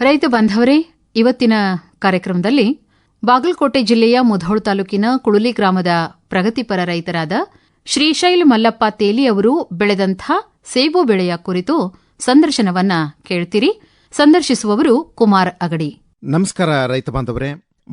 ರೈತ ಬಾಂಧವರೇ, ಇವತ್ತಿನ ಕಾರ್ಯಕ್ರಮದಲ್ಲಿ ಬಾಗಲಕೋಟೆ ಜಿಲ್ಲೆಯ ಮುಧೋಳ ತಾಲೂಕಿನ ಕುಳುಲಿ ಗ್ರಾಮದ ಪ್ರಗತಿಪರ ರೈತರಾದ ಶ್ರೀಶೈಲ್ ಮಲ್ಲಪ್ಪ ತೇಲಿ ಅವರು ಬೆಳೆದಂಥ ಸೇಬು ಬೆಳೆಯ ಕುರಿತು ಸಂದರ್ಶನವನ್ನ ಕೇಳ್ತೀರಿ. ಸಂದರ್ಶಿಸುವವರು ಕುಮಾರ್ ಅಗಡಿ. ನಮಸ್ಕಾರ ರೈತ ಬಾಂಧವರೇ.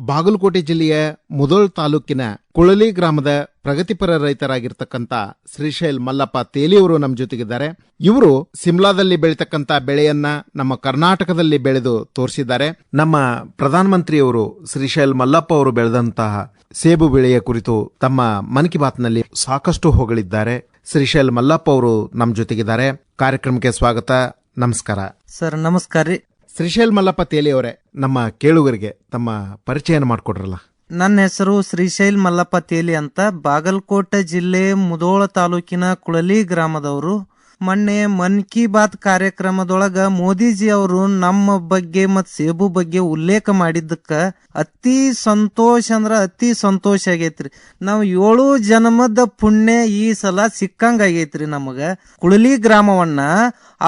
ಬಾಗಲಕೋಟೆ ಜಿಲ್ಲೆಯ ಮುಧೋಳ ತಾಲೂಕಿನ ಕುಳಲಿ ಗ್ರಾಮದ ಪ್ರಗತಿಪರ ರೈತರಾಗಿರ್ತಕ್ಕಂಥ ಶ್ರೀಶೈಲ್ ಮಲ್ಲಪ್ಪ ತೇಲಿಯವರು ನಮ್ಮ ಜೊತೆಗಿದ್ದಾರೆ. ಇವರು ಸಿಮ್ಲಾದಲ್ಲಿ ಬೆಳೀತಕ್ಕಂಥ ಬೆಳೆಯನ್ನ ನಮ್ಮ ಕರ್ನಾಟಕದಲ್ಲಿ ಬೆಳೆದು ತೋರಿಸಿದ್ದಾರೆ. ನಮ್ಮ ಪ್ರಧಾನಮಂತ್ರಿಯವರು ಶ್ರೀಶೈಲ್ ಮಲ್ಲಪ್ಪ ಅವರು ಬೆಳೆದಂತಹ ಸೇಬು ಬೆಳೆಯ ಕುರಿತು ತಮ್ಮ ಮನ್ ಕಿ ಬಾತ್ನಲ್ಲಿ ಸಾಕಷ್ಟು ಹೊಗಳಿದ್ದಾರೆ. ಶ್ರೀಶೈಲ್ ಮಲ್ಲಪ್ಪ ಅವರು ನಮ್ಮ ಜೊತೆಗಿದ್ದಾರೆ. ಕಾರ್ಯಕ್ರಮಕ್ಕೆ ಸ್ವಾಗತ. ನಮಸ್ಕಾರ ಸರ್. ನಮಸ್ಕಾರ ರೀ. ಶ್ರೀಶೈಲ್ ಮಲ್ಲಪ್ಪ ತೇಲಿ ಅವರೇ, ನಮ್ಮ ಕೇಳುಗರಿಗೆ ತಮ್ಮ ಪರಿಚಯನ ಮಾಡಿಕೊಡ್ರಲ್ಲ. ನನ್ನ ಹೆಸರು ಶ್ರೀಶೈಲ್ ಮಲ್ಲಪ್ಪ ತೇಲಿ ಅಂತ, ಬಾಗಲಕೋಟೆ ಜಿಲ್ಲೆ ಮುಧೋಳ ತಾಲೂಕಿನ ಕುಳಲಿ ಗ್ರಾಮದವರು. ಮೊನ್ನೆ ಮನ್ ಕಿ ಬಾತ್ ಕಾರ್ಯಕ್ರಮದೊಳಗ ಮೋದಿಜಿ ಅವರು ನಮ್ಮ ಬಗ್ಗೆ ಮತ್ ಸೇಬು ಬಗ್ಗೆ ಉಲ್ಲೇಖ ಮಾಡಿದ್ದಕ್ಕ ಅತಿ ಸಂತೋಷ ಅಂದ್ರ ಅತಿ ಸಂತೋಷ ಆಗೈತ್ರಿ. ನಾವ್ 7 ಜನ್ಮದ ಪುಣ್ಯ ಈ ಸಲ ಸಿಕ್ಕಂಗ ಆಗೈತ್ರಿ ನಮಗ. ಕುಳಲಿ ಗ್ರಾಮವನ್ನ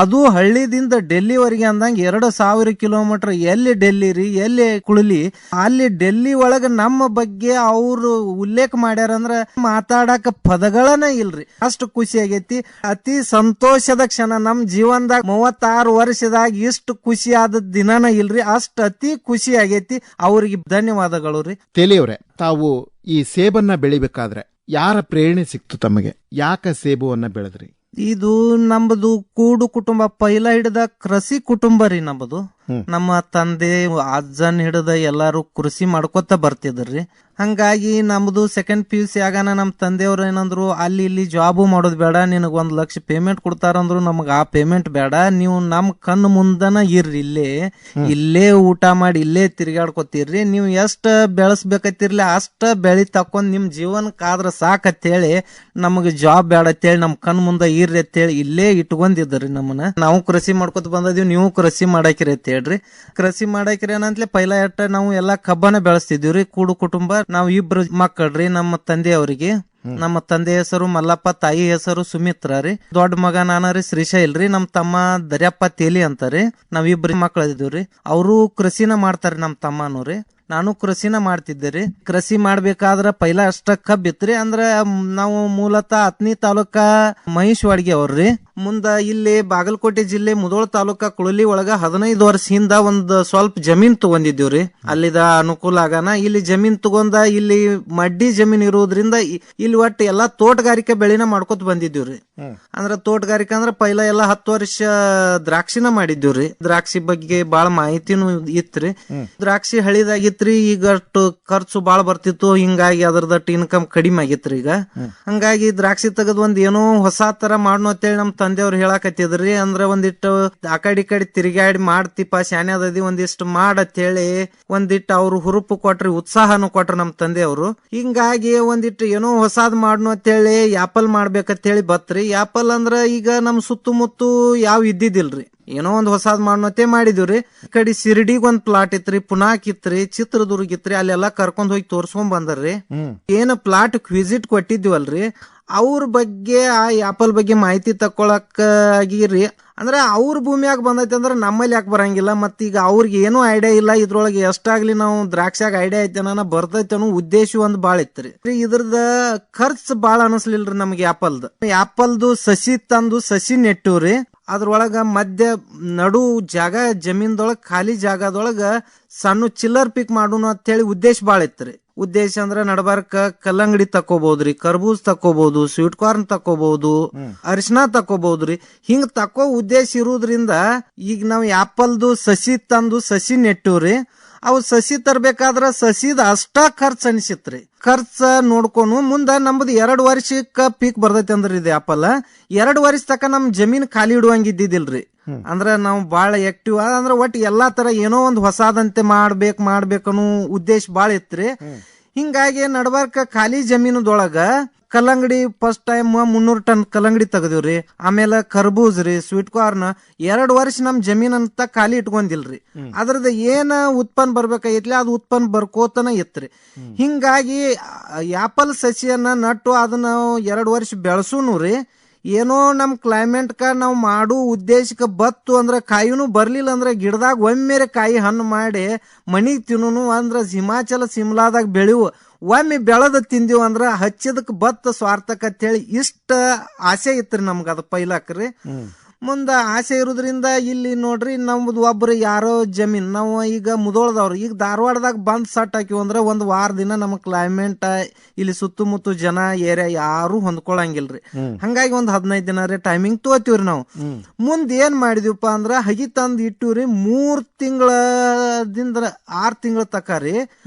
ಅದು ಹಳ್ಳಿದಿಂದ ಡೆಲ್ಲಿವರೆಗೆ ಅಂದಂಗ 2000 ಕಿಲೋಮೀಟರ್. ಎಲ್ಲಿ ಡೆಲ್ಲಿ ರೀ, ಎಲ್ಲಿ ಕುಳಲಿ, ಅಲ್ಲಿ ಡೆಲ್ಲಿ ಒಳಗ ನಮ್ಮ ಬಗ್ಗೆ ಅವ್ರು ಉಲ್ಲೇಖ ಮಾಡ್ಯಾರಂದ್ರ ಮಾತಾಡಕ ಪದಗಳನ್ನ ಇಲ್ರಿ. ಅಷ್ಟು ಖುಷಿ ಆಗೈತಿ. ಅತಿ ಸಂತೋಷದ ಕ್ಷಣ ನಮ್ ಜೀವನದಾಗ 36 ವರ್ಷದಾಗ ಇಷ್ಟು ಖುಷಿ ಆದ ದಿನನ ಇಲ್ರಿ. ಅಷ್ಟು ಅತಿ ಖುಷಿ ಆಗೈತಿ. ಅವ್ರಿಗೆ ಧನ್ಯವಾದಗಳು ರೀ. ತೇಲಿಯವರೇ, ತಾವು ಈ ಸೇಬನ್ನ ಬೆಳಿಬೇಕಾದ್ರೆ ಯಾರ ಪ್ರೇರಣೆ ಸಿಕ್ತು ತಮಗೆ? ಯಾಕ ಸೇಬುವನ್ನ ಬೆಳೆದ್ರಿ? ಇದು ನಮ್ಮದು ಕೂಡು ಕುಟುಂಬ, ಪೈಲ ಹಿಡಿದ ಕೃಷಿ ಕುಟುಂಬ ರೀ ನಮ್ಮದು. ನಮ್ಮ ತಂದೆ ಅಜ್ಜನ್ ಹಿಡಿದ ಎಲ್ಲಾರು ಕೃಷಿ ಮಾಡ್ಕೊತ ಬರ್ತಿದ್ರಿ. ಹಂಗಾಗಿ ನಮ್ದು ಸೆಕೆಂಡ್ PUC ಆಗಾನ ನಮ್ ತಂದೆಯವ್ರು ಏನಂದ್ರು, ಅಲ್ಲಿ ಇಲ್ಲಿ ಜಾಬು ಮಾಡೋದ್ ಬೇಡ, ನಿನಗ್ 1 ಲಕ್ಷ ಪೇಮೆಂಟ್ ಕೊಡ್ತಾರಂದ್ರು ನಮಗ್ ಆ ಪೇಮೆಂಟ್ ಬೇಡ, ನೀವು ನಮ್ ಕಣ್ಣು ಮುಂದನ ಇರ್ರಿ, ಇಲ್ಲೇ ಊಟ ಮಾಡಿ ಇಲ್ಲೇ ತಿರ್ಗಾಡ್ಕೊತಿರ್ರಿ, ನೀವು ಎಷ್ಟ ಬೆಳೆಸ್ಬೇಕತ್ತಿರ್ಲಿ ಅಷ್ಟ ಬೆಳಿ ತಕೊಂಡ್ ನಿಮ್ ಜೀವನಕ್ಕಾದ್ರ ಸಾಕತ್ತೇಳಿ ನಮಗ್ ಜಾಬ್ ಬೇಡ ಅಂತೇಳಿ ನಮ್ ಕಣ್ ಮುಂದ ಇರ್ರಿ ಅಂತೇಳಿ ಇಲ್ಲೇ ಇಟ್ಕೊಂಡಿದ್ರಿ ನಮ್ಮನ್ನ. ನಾವು ಕೃಷಿ ಮಾಡ್ಕೊತ ಬಂದಿವ್, ನೀವು ಕೃಷಿ ಮಾಡಾಕಿರಿ ಅಂತ ಹೇಳ್ರಿ. ಕೃಷಿ ಮಾಡಾಕಿರಿ ಏನಂತಲೇ ಪೈಲ ಎಟ್ಟ ನಾವು ಎಲ್ಲಾ ಕಬ್ಬನ ಬೆಳೆಸ್ತಿದ್ವಿ. ಕೂಡು ಕುಟುಂಬ, ನಾವು 2 ಮಕ್ಕಳ್ರಿ ನಮ್ಮ ತಂದೆಯವರಿಗೆ. ನಮ್ಮ ತಂದೆ ಹೆಸರು ಮಲ್ಲಪ್ಪ, ತಾಯಿ ಹೆಸರು ಸುಮಿತ್ರ ರೀ. ದೊಡ್ಡ ಮಗ ನಾನ ರೀ ಶ್ರೀಶೈಲ್ ರೀ. ನಮ್ ತಮ್ಮ ದರ್ಯಪ್ಪ ತೇಲಿ ಅಂತಾರಿ. ನಾವ್ 2 ಮಕ್ಕಳ ಇದೀವ್ರಿ. ಅವರು ಕೃಷಿನ ಮಾಡ್ತಾರಿ. ನಮ್ ತಮ್ಮನೂ ರೀ. ನಾನು ಕೃಷಿನ ಮಾಡ್ತಿದ್ದೆ. ಕೃಷಿ ಮಾಡ್ಬೇಕಾದ್ರ ಪೈಲ ಅಷ್ಟ ಕಬ್ಬಿತ್ರಿ. ಅಂದ್ರ ನಾವು ಮೂಲತಃ ಹತ್ನಿ ತಾಲೂಕ ಮಹೇಶ್ವಾಡ್ಗಿ ಅವ್ರಿ. ಮುಂದ ಇಲ್ಲಿ ಬಾಗಲಕೋಟೆ ಜಿಲ್ಲೆ ಮುಧೋಳ ತಾಲೂಕ ಕುಳಲಿ ಒಳಗ 15 ವರ್ಷದಿಂದ ಒಂದ್ ಸ್ವಲ್ಪ ಜಮೀನ್ ತಗೊಂಡಿದ್ದೀವ್ರಿ. ಅಲ್ಲಿದ ಅನುಕೂಲ ಆಗಾನ ಇಲ್ಲಿ ಜಮೀನ್ ತಗೊಂಡ ಇಲ್ಲಿ ಮಡ್ಡಿ ಜಮೀನ್ ಇರೋದ್ರಿಂದ ಇಲ್ಲಿ ಒಟ್ಟು ಎಲ್ಲಾ ತೋಟಗಾರಿಕೆ ಬೆಳೆನ ಮಾಡ್ಕೊತ ಬಂದಿದ್ದೀವ್ರಿ. ಅಂದ್ರ ತೋಟಗಾರಿಕೆ ಅಂದ್ರ ಪೈಲ ಎಲ್ಲಾ 10 ವರ್ಷ ದ್ರಾಕ್ಷಿನ ಮಾಡಿದ್ದೀವ್ರಿ. ದ್ರಾಕ್ಷಿ ಬಗ್ಗೆ ಬಾಳ ಮಾಹಿತಿನೂ ಇತ್ರಿ. ದ್ರಾಕ್ಷಿ ಹಳಿದಾಗಿತ್ರಿ. ಈಗ ಖರ್ಚು ಬಾಳ ಬರ್ತಿತ್ತು. ಹಿಂಗಾಗಿ ಅದ್ರದಟ್ಟು ಇನ್ಕಮ್ ಕಡಿಮೆ ಆಗಿತ್ರಿ. ಈಗ ಹಂಗಾಗಿ ದ್ರಾಕ್ಷಿ ತೆಗದ್ ಒಂದ್ ಏನೋ ಹೊಸ ತರ ಮಾಡ್ನೋ ಅಂತೇಳಿ ನಮ್ ತಂದೆಯವ್ರು ಹೇಳಾಕತ್ತಿದ್ರಿ. ಅಂದ್ರ ಒಂದಿಟ್ಟು ಆ ಕಡೆ ತಿರುಗಾಡಿ ಮಾಡ್ತಿಪ್ಪ, ಶಾನೆ ಅದದಿ, ಒಂದಿಷ್ಟು ಮಾಡತ್ ಹೇಳಿ ಒಂದಿಟ್ಟು ಅವ್ರು ಹುರುಪು ಕೊಟ್ರಿ, ಉತ್ಸಾಹನು ಕೊಟ್ರಿ ನಮ್ ತಂದೆಯವರು. ಹಿಂಗಾಗಿ ಒಂದಿಟ್ಟು ಏನೋ ಹೊಸಾದ್ ಮಾಡ್ನೋ ಅಂತೇಳಿ ಆಪಲ್ ಮಾಡ್ಬೇಕಂತೇಳಿ ಬತ್ರಿ. ಆಪಲ್ ಅಂದ್ರ ಈಗ ನಮ್ ಸುತ್ತಮುತ್ತ ಯಾವ ಇದ್ದಿದ್ದಿಲ್ರಿ. ಏನೋ ಒಂದ್ ಹೊಸಾದ್ ಮಾಡ್ನೋತೆ ಮಾಡಿದಿವ್ರಿ. ಈ ಕಡೆ ಸಿರಿಡಿಗ್ ಒಂದ್ ಪ್ಲಾಟ್ ಇತ್ರಿ, ಪುನಾಕ್ ಇತ್ರಿ, ಚಿತ್ರದುರ್ಗ ಇತ್ರಿ. ಅಲ್ಲೆಲ್ಲಾ ಕರ್ಕೊಂಡ್ ಹೋಗಿ ತೋರ್ಸ್ಕೊಂಡ್ ಬಂದರ್ರಿ. ಏನ್ ಪ್ಲಾಟ್ ವಿಸಿಟ್ ಕೊಟ್ಟಿದ್ವಲ್ರಿ, ಅವ್ರ ಬಗ್ಗೆ ಆ ಆಪಲ್ ಬಗ್ಗೆ ಮಾಹಿತಿ ತಕೊಳಕ್ಕಾಗಿರಿ. ಅಂದ್ರೆ ಅವ್ರ ಭೂಮಿಯಾಗ ಬಂದೈತಿ ಅಂದ್ರೆ ನಮ್ಮಲ್ಲಿ ಯಾಕೆ ಬರಂಗಿಲ್ಲ? ಮತ್ತೀಗ ಅವ್ರಿಗೆ ಏನೂ ಐಡಿಯಾ ಇಲ್ಲ ಇದ್ರೊಳಗೆ. ಎಷ್ಟಾಗ್ಲಿ ನಾವು ದ್ರಾಕ್ಷಾಗ ಐಡಿಯಾ ಐತೆನ ಬರ್ತೈತೆ ಅನ್ನೋ ಉದ್ದೇಶ ಒಂದ್ ಬಾಳ ಇತ್ರಿ. ಇದ್ರದ ಖರ್ಚು ಬಾಳ ಅನಸ್ಲಿಲ್ರಿ ನಮ್ಗೆ. ಆಪಲ್ದು ಸಸಿ ತಂದು ಸಸಿ ನೆಟ್ಟಿವ್ರಿ. ಅದ್ರೊಳಗ ಮಧ್ಯ ನಡು ಜಾಗ ಜಮೀನ್ದೊಳಗ ಖಾಲಿ ಜಾಗದೊಳಗ ಸಣ್ಣ ಚಿಲ್ಲರ್ ಪಿಕ್ ಮಾಡೋಣ ಅಂತ ಹೇಳಿ ಉದ್ದೇಶ ಬಾಳ ಇತ್ರಿ. ಉದ್ದೇಶ ಅಂದ್ರ ನಡಬಾರ್ಕ ಕಲ್ಲಂಗಡಿ ತಕೋಬಹುದ್ರಿ, ಕರ್ಬೂಜ್ ತಕೋಬಹುದು, ಸ್ವೀಟ್ ಕಾರ್ನ್ ತಕೋಬಹುದು, ಅರಿಶಿನ ತಕೋಬಹುದ್ರಿ. ಹಿಂಗ್ ತಕೋ ಉದ್ದೇಶ ಇರುವುದ್ರಿಂದ ಈಗ ನಾವ್ ಆಪಲ್ದು ಸಸಿ ತಂದು ಸಸಿ ನೆಟ್ಟಿವ್ರಿ. ಅವು ಸಸಿ ತರ್ಬೇಕಾದ್ರ ಸಸಿದ ಅಷ್ಟ ಖರ್ಚು ಅನಿಸಿತ್ರಿ. ಖರ್ಚ ನೋಡ್ಕೊನು ಮುಂದ ನಮ್ದು 2 ವರ್ಷಕ್ಕ ಪೀಕ್ ಬರ್ತೈತಿ ಅಂದ್ರಿ. ಇದು ಆಪಲ್ 2 ವರ್ಷ ತಕ ನಮ್ ಜಮೀನ್ ಖಾಲಿ ಇಡುವಂಗಿದ್ದಿದ್ದಿಲ್ರಿ. ಅಂದ್ರ ನಾವು ಬಾಳ ಆಕ್ಟಿವ್ ಅಂದ್ರ ಒಟ್ಟು ಎಲ್ಲಾ ತರ ಏನೋ ಒಂದ್ ಹೊಸಾದಂತೆ ಮಾಡ್ಬೇಕನ್ನೋ ಉದ್ದೇಶ ಬಾಳ ಇತ್ರಿ. ಹಿಂಗಾಗಿ ನಡ್ಬಾರ್ಕ ಖಾಲಿ ಜಮೀನದೊಳಗ ಕಲ್ಲಂಗಡಿ ಫಸ್ಟ್ ಟೈಮ್ 300 ಟನ್ ಕಲ್ಲಂಗಡಿ ತೆಗದಿವ್ರಿ. ಆಮೇಲೆ ಕರ್ಬೂಜ್ ರೀ, ಸ್ವೀಟ್ ಕಾರ್ನ್ 2 ವರ್ಷ ನಮ್ ಜಮೀನ್ ಅಂತ ಖಾಲಿ ಇಟ್ಕೊಂಡಿಲ್ರಿ. ಅದ್ರದ್ದು ಏನ ಉತ್ಪನ್ನ ಬರ್ಬೇಕಾಗಿತ್ಲಿ ಅದು ಉತ್ಪನ್ನ ಬರ್ಕೋತನ ಇತ್ರಿ. ಹಿಂಗಾಗಿ ಆಪಲ್ ಸಸಿಯನ್ನ ನಟ್ಟು ಅದನ್ನ 2 ವರ್ಷ ಬೆಳೆಸೂನು ರೀ. ಏನೋ ನಮ್ ಕ್ಲೈಮೇಟ್ಕ ನಾವು ಮಾಡೋ ಉದ್ದೇಶಕ್ಕೆ ಬತ್ತು ಅಂದ್ರ ಕಾಯಿನೂ ಬರ್ಲಿಲ್ಲ ಅಂದ್ರ ಗಿಡದಾಗ ಒಮ್ಮೆರೆ ಕಾಯಿ ಹಣ್ಣು ಮಾಡಿ ಮನಿಗ್ ತಿನ್ನೋನು ಅಂದ್ರ ಹಿಮಾಚಲ ಸಿಮ್ಲಾದಾಗ ಬೆಳೆಯುವ ಒಮ್ಮೆ ಬೆಳೆದ ತಿಂದಿವ್ ಅಂದ್ರ ಹಚ್ಚಿದಕ್ ಬತ್ತ ಸ್ವಾರ್ಥಕಂತೇಳಿ ಇಷ್ಟ ಆಸೆ ಇತ್ರಿ ನಮ್ಗ ಅದ ಪೈಲಾಕ್ರಿ. ಮುಂದ ಆಸೆ ಇರೋದ್ರಿಂದ ಇಲ್ಲಿ ನೋಡ್ರಿ ನಮ್ದು ಒಬ್ರು ಯಾರೋ ಜಮೀನ್ ನಾವು ಈಗ ಮುದೋಳದವ್ರು ಈಗ ಧಾರವಾಡದಾಗ ಬಂದ್ ಸಟ್ ಹಾಕಿವ್ ಅಂದ್ರ ಒಂದ್ ವಾರ ದಿನ ನಮ್ ಕ್ಲೈಮೇಟ್ ಇಲ್ಲಿ ಸುತ್ತಮುತ್ತ ಜನ ಏರಿಯಾ ಯಾರು ಹೊಂದ್ಕೊಳಂಗಿಲ್ರಿ. ಹಂಗಾಗಿ ಒಂದ್ 15 ದಿನ ರೀ ಟೈಮಿಂಗ್ ತಗೋತೀವ್ರಿ ನಾವು. ಮುಂದ್ ಏನ್ ಮಾಡಿದಿವಪ್ಪ ಅಂದ್ರ ಹಗಿ ತಂದ್ ಇಟ್ಟಿವ್ರಿ 3 ತಿಂಗಳದಿಂದ 6 ತಿಂಗಳ ತಕ ರೀ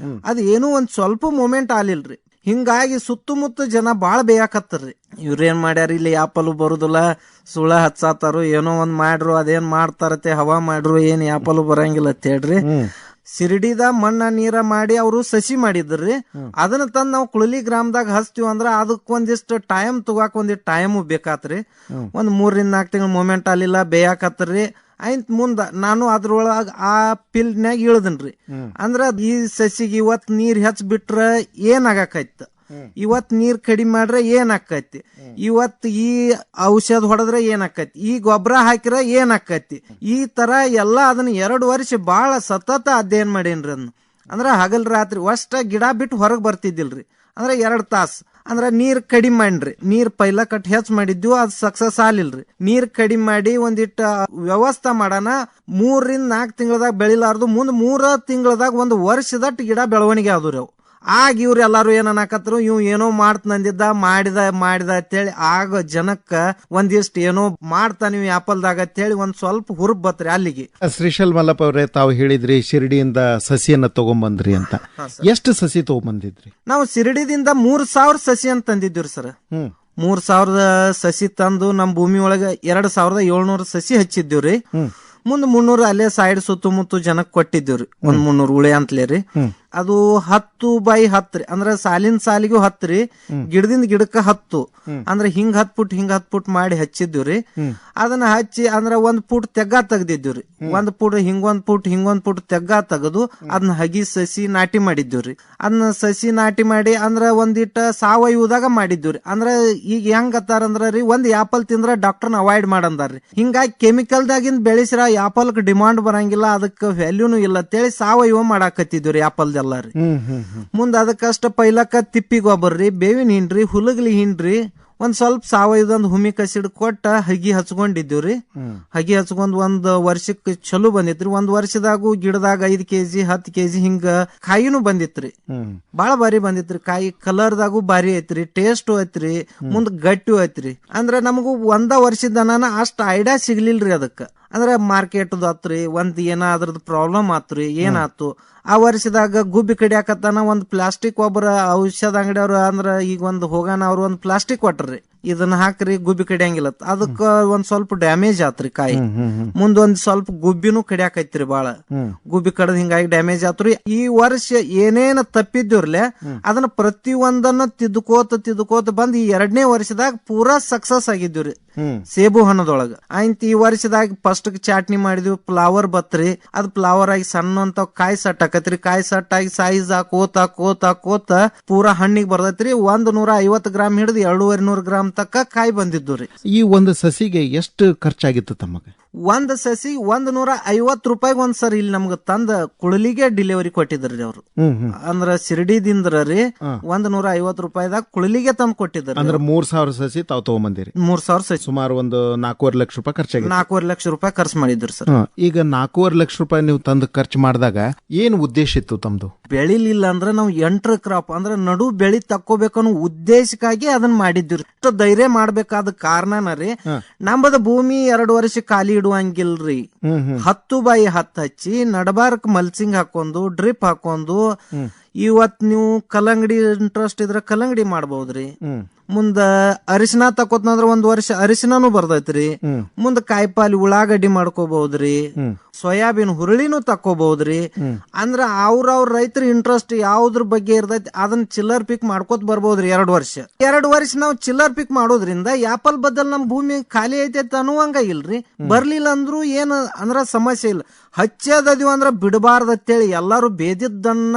ಅದ್ ಏನೂ ಒಂದ್ ಸ್ವಲ್ಪ ಮೂಮೆಂಟ್ ಆಲಿಲ್ರಿ. ಹಿಂಗಾಗಿ ಸುತ್ತಮುತ್ತ ಜನ ಬಾಳ ಬೇಯಾಕತ್ತರ್ರಿ. ಇವ್ರೇನ್ ಮಾಡ್ಯಾರ ಇಲ್ಲಿ ಯಾಪಲು ಬರುದಿಲ್ಲ ಸುಳ ಹಚ್ಚಾತಾರು ಏನೋ ಒಂದ್ ಮಾಡ್ರು ಅದೇನ್ ಮಾಡ್ತಾರತೆ ಹವಾ ಮಾಡ್ರು ಏನ್ ಯಾಪಲು ಬರಂಗಿಲ್ಲ ಅಂತ ಹೇಳ್ರಿ. ಸಿರಿಡಿದ ಮಣ್ಣ ನೀರ ಮಾಡಿ ಅವರು ಸಸಿ ಮಾಡಿದ್ರಿ. ಅದನ್ನ ತಂದ್ ನಾವು ಕುಳಲಿ ಗ್ರಾಮದಾಗ ಹಚ್ತೀವಿ ಅಂದ್ರ ಅದಕ್ ಒಂದಿಷ್ಟು ಟೈಮ್ ತಗೋಕ್ ಒಂದಿಷ್ಟು ಟೈಮ್ ಬೇಕಾತ್ರಿ. ಒಂದ್ 3 ರಿಂದ 4 ತಿಂಗಳ ಮೂಮೆಂಟ್ ಅಲ್ಲಿಲ್ಲ ಬೇಯಾಕತ್ರಿ. ಆಯ್ತ್ ಮುಂದ ನಾನು ಅದ್ರೊಳಗ ಆ ಫೀಲ್ಡ್ನ್ಯಾಗ ಇಳ್ದನ್ರಿ. ಅಂದ್ರ ಈ ಸಸಿಗೆ ಇವತ್ ನೀರ್ ಹೆಚ್ಚ ಬಿಟ್ರ ಏನ್ ಆಗಾಕೈತಿ, ಇವತ್ ನೀರ್ ಕಡಿಮೆ ಮಾಡ್ರ ಏನ್ ಆಕೈತಿ, ಇವತ್ ಈ ಔಷಧ ಹೊಡೆದ್ರ ಏನ್ ಆಕೈತಿ, ಈ ಗೊಬ್ಬರ ಹಾಕಿರ ಏನ್ ಆಕೈತಿ, ಈ ತರ ಎಲ್ಲಾ ಅದನ್ನ 2 ವರ್ಷ ಬಾಳ ಸತತ ಅಧ್ಯಯನ ಮಾಡೇನ್ರಿ. ಅದನ್ನ ಅಂದ್ರ ಹಗಲ್ ರಾತ್ರಿ ಅಷ್ಟ ಗಿಡ ಬಿಟ್ಟು ಹೊರಗ್ ಬರ್ತಿದ್ದಿಲ್ರಿ. ಅಂದ್ರ 2 ತಾಸ ಅಂದ್ರ ನೀರ್ ಕಡಿಮೆ ಮಾಡ್ರಿ. ನೀರ್ ಪೈಲ ಕಟ್ ಹೆಚ್ಚ ಮಾಡಿದ್ವು ಅದ್ ಸಕ್ಸಸ್ ಆಲಿಲ್ರಿ. ನೀರ್ ಕಡಿಮೆ ಮಾಡಿ ಒಂದಿಟ್ಟ ವ್ಯವಸ್ಥೆ ಮಾಡಾನ 3 ರಿಂದ 4 ತಿಂಗಳದಾಗ ಬೆಳಿಲಾರ್ದು ಮುಂದ್ 3 ತಿಂಗಳದಾಗ 1 ವರ್ಷದಟ್ಟು ಗಿಡ ಬೆಳವಣಿಗೆ ಆದ್ರಿ ಅವು. ಆಗ ಇವ್ರು ಎಲ್ಲಾರು ಏನ್ ಅನ್ನಕತ್ರು ಇವ್ ಏನೋ ಮಾಡ್ತಂದಿದ್ದ ಮಾಡಿದ ಅಂತೇಳಿ ಆಗ ಜನಕ್ಕ ಒಂದಿಷ್ಟು ಏನೋ ಮಾಡ್ತಾನ ನೀವು ಆಪಲ್ದಾಗ ಅಂತೇಳಿ ಒಂದ್ ಸ್ವಲ್ಪ ಹುರುಪ್ ಬತ್ರಿ ಅಲ್ಲಿಗೆ. ಶ್ರೀಶೈಲ್ ಮಲ್ಲಪ್ಪ ಅವ್ರೆ, ತಾವು ಹೇಳಿದ್ರಿ ಶಿರಡಿಯಿಂದ ಸಸಿಯನ್ನ ತಗೊಂಬಂದ್ರಿ ಅಂತ. ಎಷ್ಟು ಸಸಿ ತಗೊಂಬಂದಿದ್ರಿ? ನಾವು ಶಿರಡಿದಿಂದ 3000 ಸಸಿ ಅಂತ ತಂದಿದ್ವಿ ಸರ್. 3000 ಸಸಿ ತಂದು ನಮ್ ಭೂಮಿ ಒಳಗ 2700 ಸಸಿ ಹಚ್ಚಿದ್ದೀವ್ರಿ. ಮುಂದ್ 300 ಅಲ್ಲೇ ಸೈಡ್ ಸುತ್ತಮುತ್ತ ಜನಕ್ ಕೊಟ್ಟಿದ್ದೀವ್ರಿ. ಒಂದ್ 300 ಉಳೆ ಅಂತಲೇ ರೀ. ಅದು 10x10 ರೀ. ಅಂದ್ರ ಸಾಲಿನ ಸಾಲಿಗೂ 10 ರೀ, ಗಿಡದಿಂದ ಗಿಡಕ್ಕ 10 ಅಂದ್ರ ಹಿಂಗ್ 10 ಫುಟ್ ಮಾಡಿ ಹಚ್ಚಿದ್ವಿ. ಅದನ್ನ ಹಚ್ಚಿ ಅಂದ್ರ 1 ಫುಟ್ ತೆಗ್ಗ ತೆಗ್ದಿದ್ವಿ. 1 ಫುಟ್ ಹಿಂಗೊಂದ್ ಫುಟ್ ತೆಗ್ಗ ತೆಗದು ಅದನ್ನ ಹಗಿ ಸಸಿ ನಾಟಿ ಮಾಡಿದ್ವಿ. ಅದನ್ನ ಸಸಿ ನಾಟಿ ಮಾಡಿ ಅಂದ್ರ ಒಂದಿಟ್ಟ ಸಾವಯವದಾಗ ಮಾಡಿದ್ವಿ. ಅಂದ್ರ ಈಗ ಹೆಂಗ್ ಅತ್ತಾರಂದ್ರ ರೀ ಒಂದ್ ಆಪಲ್ ತಿಂದ್ರ ಡಾಕ್ಟರ್ನ ಅವಾಯ್ಡ್ ಮಾಡಂದಾರ್ರಿ. ಹಿಂಗಾಗಿ ಕೆಮಿಕಲ್ದಾಗಿಂದ ಬೆಳೆಸಿರ ಆಪಲ್ ಡಿಮಾಂಡ್ ಬರಂಗಿಲ್ಲ, ಅದಕ್ಕೆ ವ್ಯಾಲ್ಯೂನು ಇಲ್ಲ ಅಂತೇಳಿ ಸಾವಯವ ಮಾಡಾಕತ್ತಿದ್ವಿ ಆಪಲ್ ಎಲ್ಲ ರೀ. ಮುಂದ ಅದಕ್ಕಷ್ಟ ಪೈಲಕ್ಕ ತಿಪ್ಪಿ ಗೊಬ್ಬರ ರೀ, ಬೇವಿನ ಹಿಂಡ್ರಿ, ಹುಲಗ್ಲಿ ಹಿಂಡ್ರಿ, ಒಂದ್ ಸ್ವಲ್ಪ ಸಾವಯವದಂದ್ ಹುಮಿ ಕಸಿಡ್ ಕೊಟ್ಟ ಹಗಿ ಹಚ್ಕೊಂಡಿದ್ದೀವ್ರಿ. ಹಗಿ ಹಚ್ಕೊಂಡ್ 1 ವರ್ಷಕ್ಕೆ ಚಲೋ ಬಂದಿತ್ರಿ. 1 ವರ್ಷದಾಗೂ ಗಿಡದಾಗ 5 kg 10 kg ಹಿಂಗ ಕಾಯಿನೂ ಬಂದಿತ್ರಿ. ಬಾಳ ಬಾರಿ ಬಂದಿತ್ರಿ ಕಾಯಿ. ಕಲರ್ದಾಗೂ ಬಾರಿ ಐತ್ರಿ, ಟೇಸ್ಟ್ ಐತ್ರಿ, ಮುಂದ್ ಗಟ್ಟಿ ಐತ್ರಿ. ಅಂದ್ರ ನಮಗೂ 1 ವರ್ಷದನ ಅಷ್ಟ್ ಐಡಿಯಾ ಸಿಗ್ಲಿಲ್ರಿ ಅದಕ್ಕ. ಅಂದ್ರ ಮಾರ್ಕೆಟ್ ಆತ್ರಿ, ಒಂದ್ ಏನಾದ್ರದ್ ಪ್ರಾಬ್ಲಮ್ ಆತ್ರಿ, ಏನಾತು ಆ ವರ್ಷದಾಗ ಗುಬ್ಬಿ ಕಡಿಯಾಕತ್ತಾನ ಒಂದ್ ಪ್ಲಾಸ್ಟಿಕ್ ಒಬ್ಬರ ಔಷಧ ಅಂಗಡಿಯವ್ರು ಅಂದ್ರ ಈಗ ಒಂದ್ ಹೋಗಾನ ಅವ್ರು ಒಂದ್ ಪ್ಲಾಸ್ಟಿಕ್ ಕೊಟ್ರಿ, ಇದನ್ನ ಹಾಕ್ರಿ ಗುಬ್ಬಿ ಕಡಿಯಂಗಿಲ್ಲ. ಅದಕ್ಕ ಒಂದ್ ಸ್ವಲ್ಪ ಡ್ಯಾಮೇಜ್ ಆತ್ರಿ ಕಾಯಿ. ಮುಂದೊಂದ್ ಸ್ವಲ್ಪ ಗುಬ್ಬಿನೂ ಕಡಿಯಾಕೈತ್ರಿ ಬಾಳ. ಗುಬ್ಬಿ ಕಡದ್ ಹಿಂಗಾಗಿ ಡ್ಯಾಮೇಜ್ ಆತ್ರಿ. ಈ ವರ್ಷ ಏನೇನ ತಪ್ಪಿದ್ವಿರ್ಲೆ ಅದನ್ನ ಪ್ರತಿ ಒಂದನ್ನ ತಿದ್ಕೋತ ಬಂದ್ ಈ 2ನೇ ವರ್ಷದಾಗ ಪೂರಾ ಸಕ್ಸಸ್ ಆಗಿದ್ವಿ ಸೇಬು ಹಣ್ಣದೊಳಗ. ಆಯ್ತು ಈ ವರ್ಷದಾಗ ಫಸ್ಟ್ ಚಾಟ್ನಿ ಮಾಡಿದ್ವಿ, ಫ್ಲವರ್ ಬತ್ರಿ. ಅದ್ ಫ್ಲವರ್ ಆಗಿ ಸಣ್ಣ ಅಂತ ಕಾಯಿ ಸಟ್ ಆಕತ್ರಿ. ಕಾಯಿ ಸಟ್ ಆಗಿ ಸೈಜ್ ಕೋತ ಪೂರಾ ಹಣ್ಣಿಗೆ ಬರ್ತೈತ್ರಿ. 150 ಗ್ರಾಮ್ ಹಿಡಿದು 250 ಗ್ರಾಮ್ ತಕ್ಕ ಕಾಯಿ ಬಂದಿದ್ದು. ಈ ಒಂದು ಸಸಿಗೆ ಎಷ್ಟು ಖರ್ಚಾಗಿತ್ತು ತಮಗೆ? ಒಂದ್ ಸಸಿ 150 ರೂಪಾಯಿಗೆ ಒಂದ್ಸರಿ ಇಲ್ಲಿ ನಮ್ಗ ತಂದ ಕುಳಲಿಗೆ ಡಿಲಿವರಿ ಕೊಟ್ಟಿದ್ರಿ ಅವ್ರು. ಅಂದ್ರ ಶಿರಡಿದಿಂದ ರೀ 150 ರೂಪಾಯಿದಾಗ ಕುಳಲಿಗೆ ತಂದ್ ಕೊಟ್ಟಿದ್ರು. ಅಂದ್ರೆ 3000 ಸಸಿ ತಾವು ತಗೊಂಬಂದಿರಿ. 3000 ಸಸಿ ಸುಮಾರು ಒಂದು 4.5 ಲಕ್ಷ ರೂಪಾಯಿ ಖರ್ಚಾಗಿ. 4.5 ಲಕ್ಷ ರೂಪಾಯಿ ಖರ್ಚು ಮಾಡಿದ್ರು ಸರ್. ಈಗ 4.5 ಲಕ್ಷ ರೂಪಾಯಿ ನೀವು ತಂದು ಖರ್ಚು ಮಾಡಿದಾಗ ಏನ್ ಉದ್ದೇಶ ಇತ್ತು ತಮ್ದು? ಬೆಳಿಲಿಲ್ಲ ಅಂದ್ರೆ ನಾವು ಎಂಟ್ರ್ ಕ್ರಾಪ್ ಅಂದ್ರೆ ನಡು ಬೆಳಿ ತಕ್ಕೋಬೇಕನ್ನೋ ಉದ್ದೇಶಕ್ಕಾಗಿ ಅದನ್ನ ಮಾಡಿದ್ವಿ. ಇಷ್ಟು ಧೈರ್ಯ ಮಾಡ್ಬೇಕಾದ ಕಾರಣನ ರೀ ನಮ್ಮದ ಭೂಮಿ 2 ವರ್ಷ ಖಾಲಿ ಇಡುವಂಗಿಲ್ರಿ. 10x10 ಹಚ್ಚಿ ನಡಬಾರಕ್ ಮಲ್ಸಿಂಗ್ ಹಾಕೊಂಡು ಡ್ರಿಪ್ ಹಾಕೊಂಡು ಇವತ್ ನೀವು ಕಲ್ಲಂಗಡಿ ಇಂಟ್ರೆಸ್ಟ್ ಇದ್ರ ಕಲ್ಲಂಗಡಿ ಮಾಡಬಹುದ್ರಿ. ಮುಂದ ಅರಿಶಿನ ತಕೋತಂದ್ರ 1 ವರ್ಷ ಅರಿಶಿನೂ ಬರ್ತೈತ್ರಿ. ಮುಂದ ಕಾಯಿಪಾಲಿ ಉಳ್ಳಾಗಡ್ಡಿ ಮಾಡ್ಕೋಬಹುದ್ರಿ, ಸೋಯಾಬೀನ್ ಹುರುಳಿನೂ ತಕೋಬಹುದ್ರಿ. ಅಂದ್ರ ಅವ್ರ ರೈತರ ಇಂಟ್ರೆಸ್ಟ್ ಯಾವ್ದ್ರ ಬಗ್ಗೆ ಇರ್ತೈತಿ ಅದನ್ನ ಚಿಲ್ಲರ್ ಪಿಕ್ ಮಾಡ್ಕೋತ ಬರ್ಬೋದ್ರಿ. 2 ವರ್ಷ ನಾವ್ ಚಿಲ್ಲರ್ ಪಿಕ್ ಮಾಡೋದ್ರಿಂದ ಆಪಲ್ ಬದಲ್ ನಮ್ ಭೂಮಿ ಖಾಲಿ ಐತೆ ಅನ್ನುವಂಗ ಇಲ್ರಿ. ಬರ್ಲಿಲ್ಲ ಅಂದ್ರು ಏನ್ ಅಂದ್ರ ಸಮಸ್ಯೆ ಇಲ್ಲ. ಹಚ್ಚದದಿವ್ ಅಂದ್ರ ಬಿಡಬಾರ್ದು ಅಂತೇಳಿ ಎಲ್ಲಾರು ಬೇದಿದ್ದನ್ನ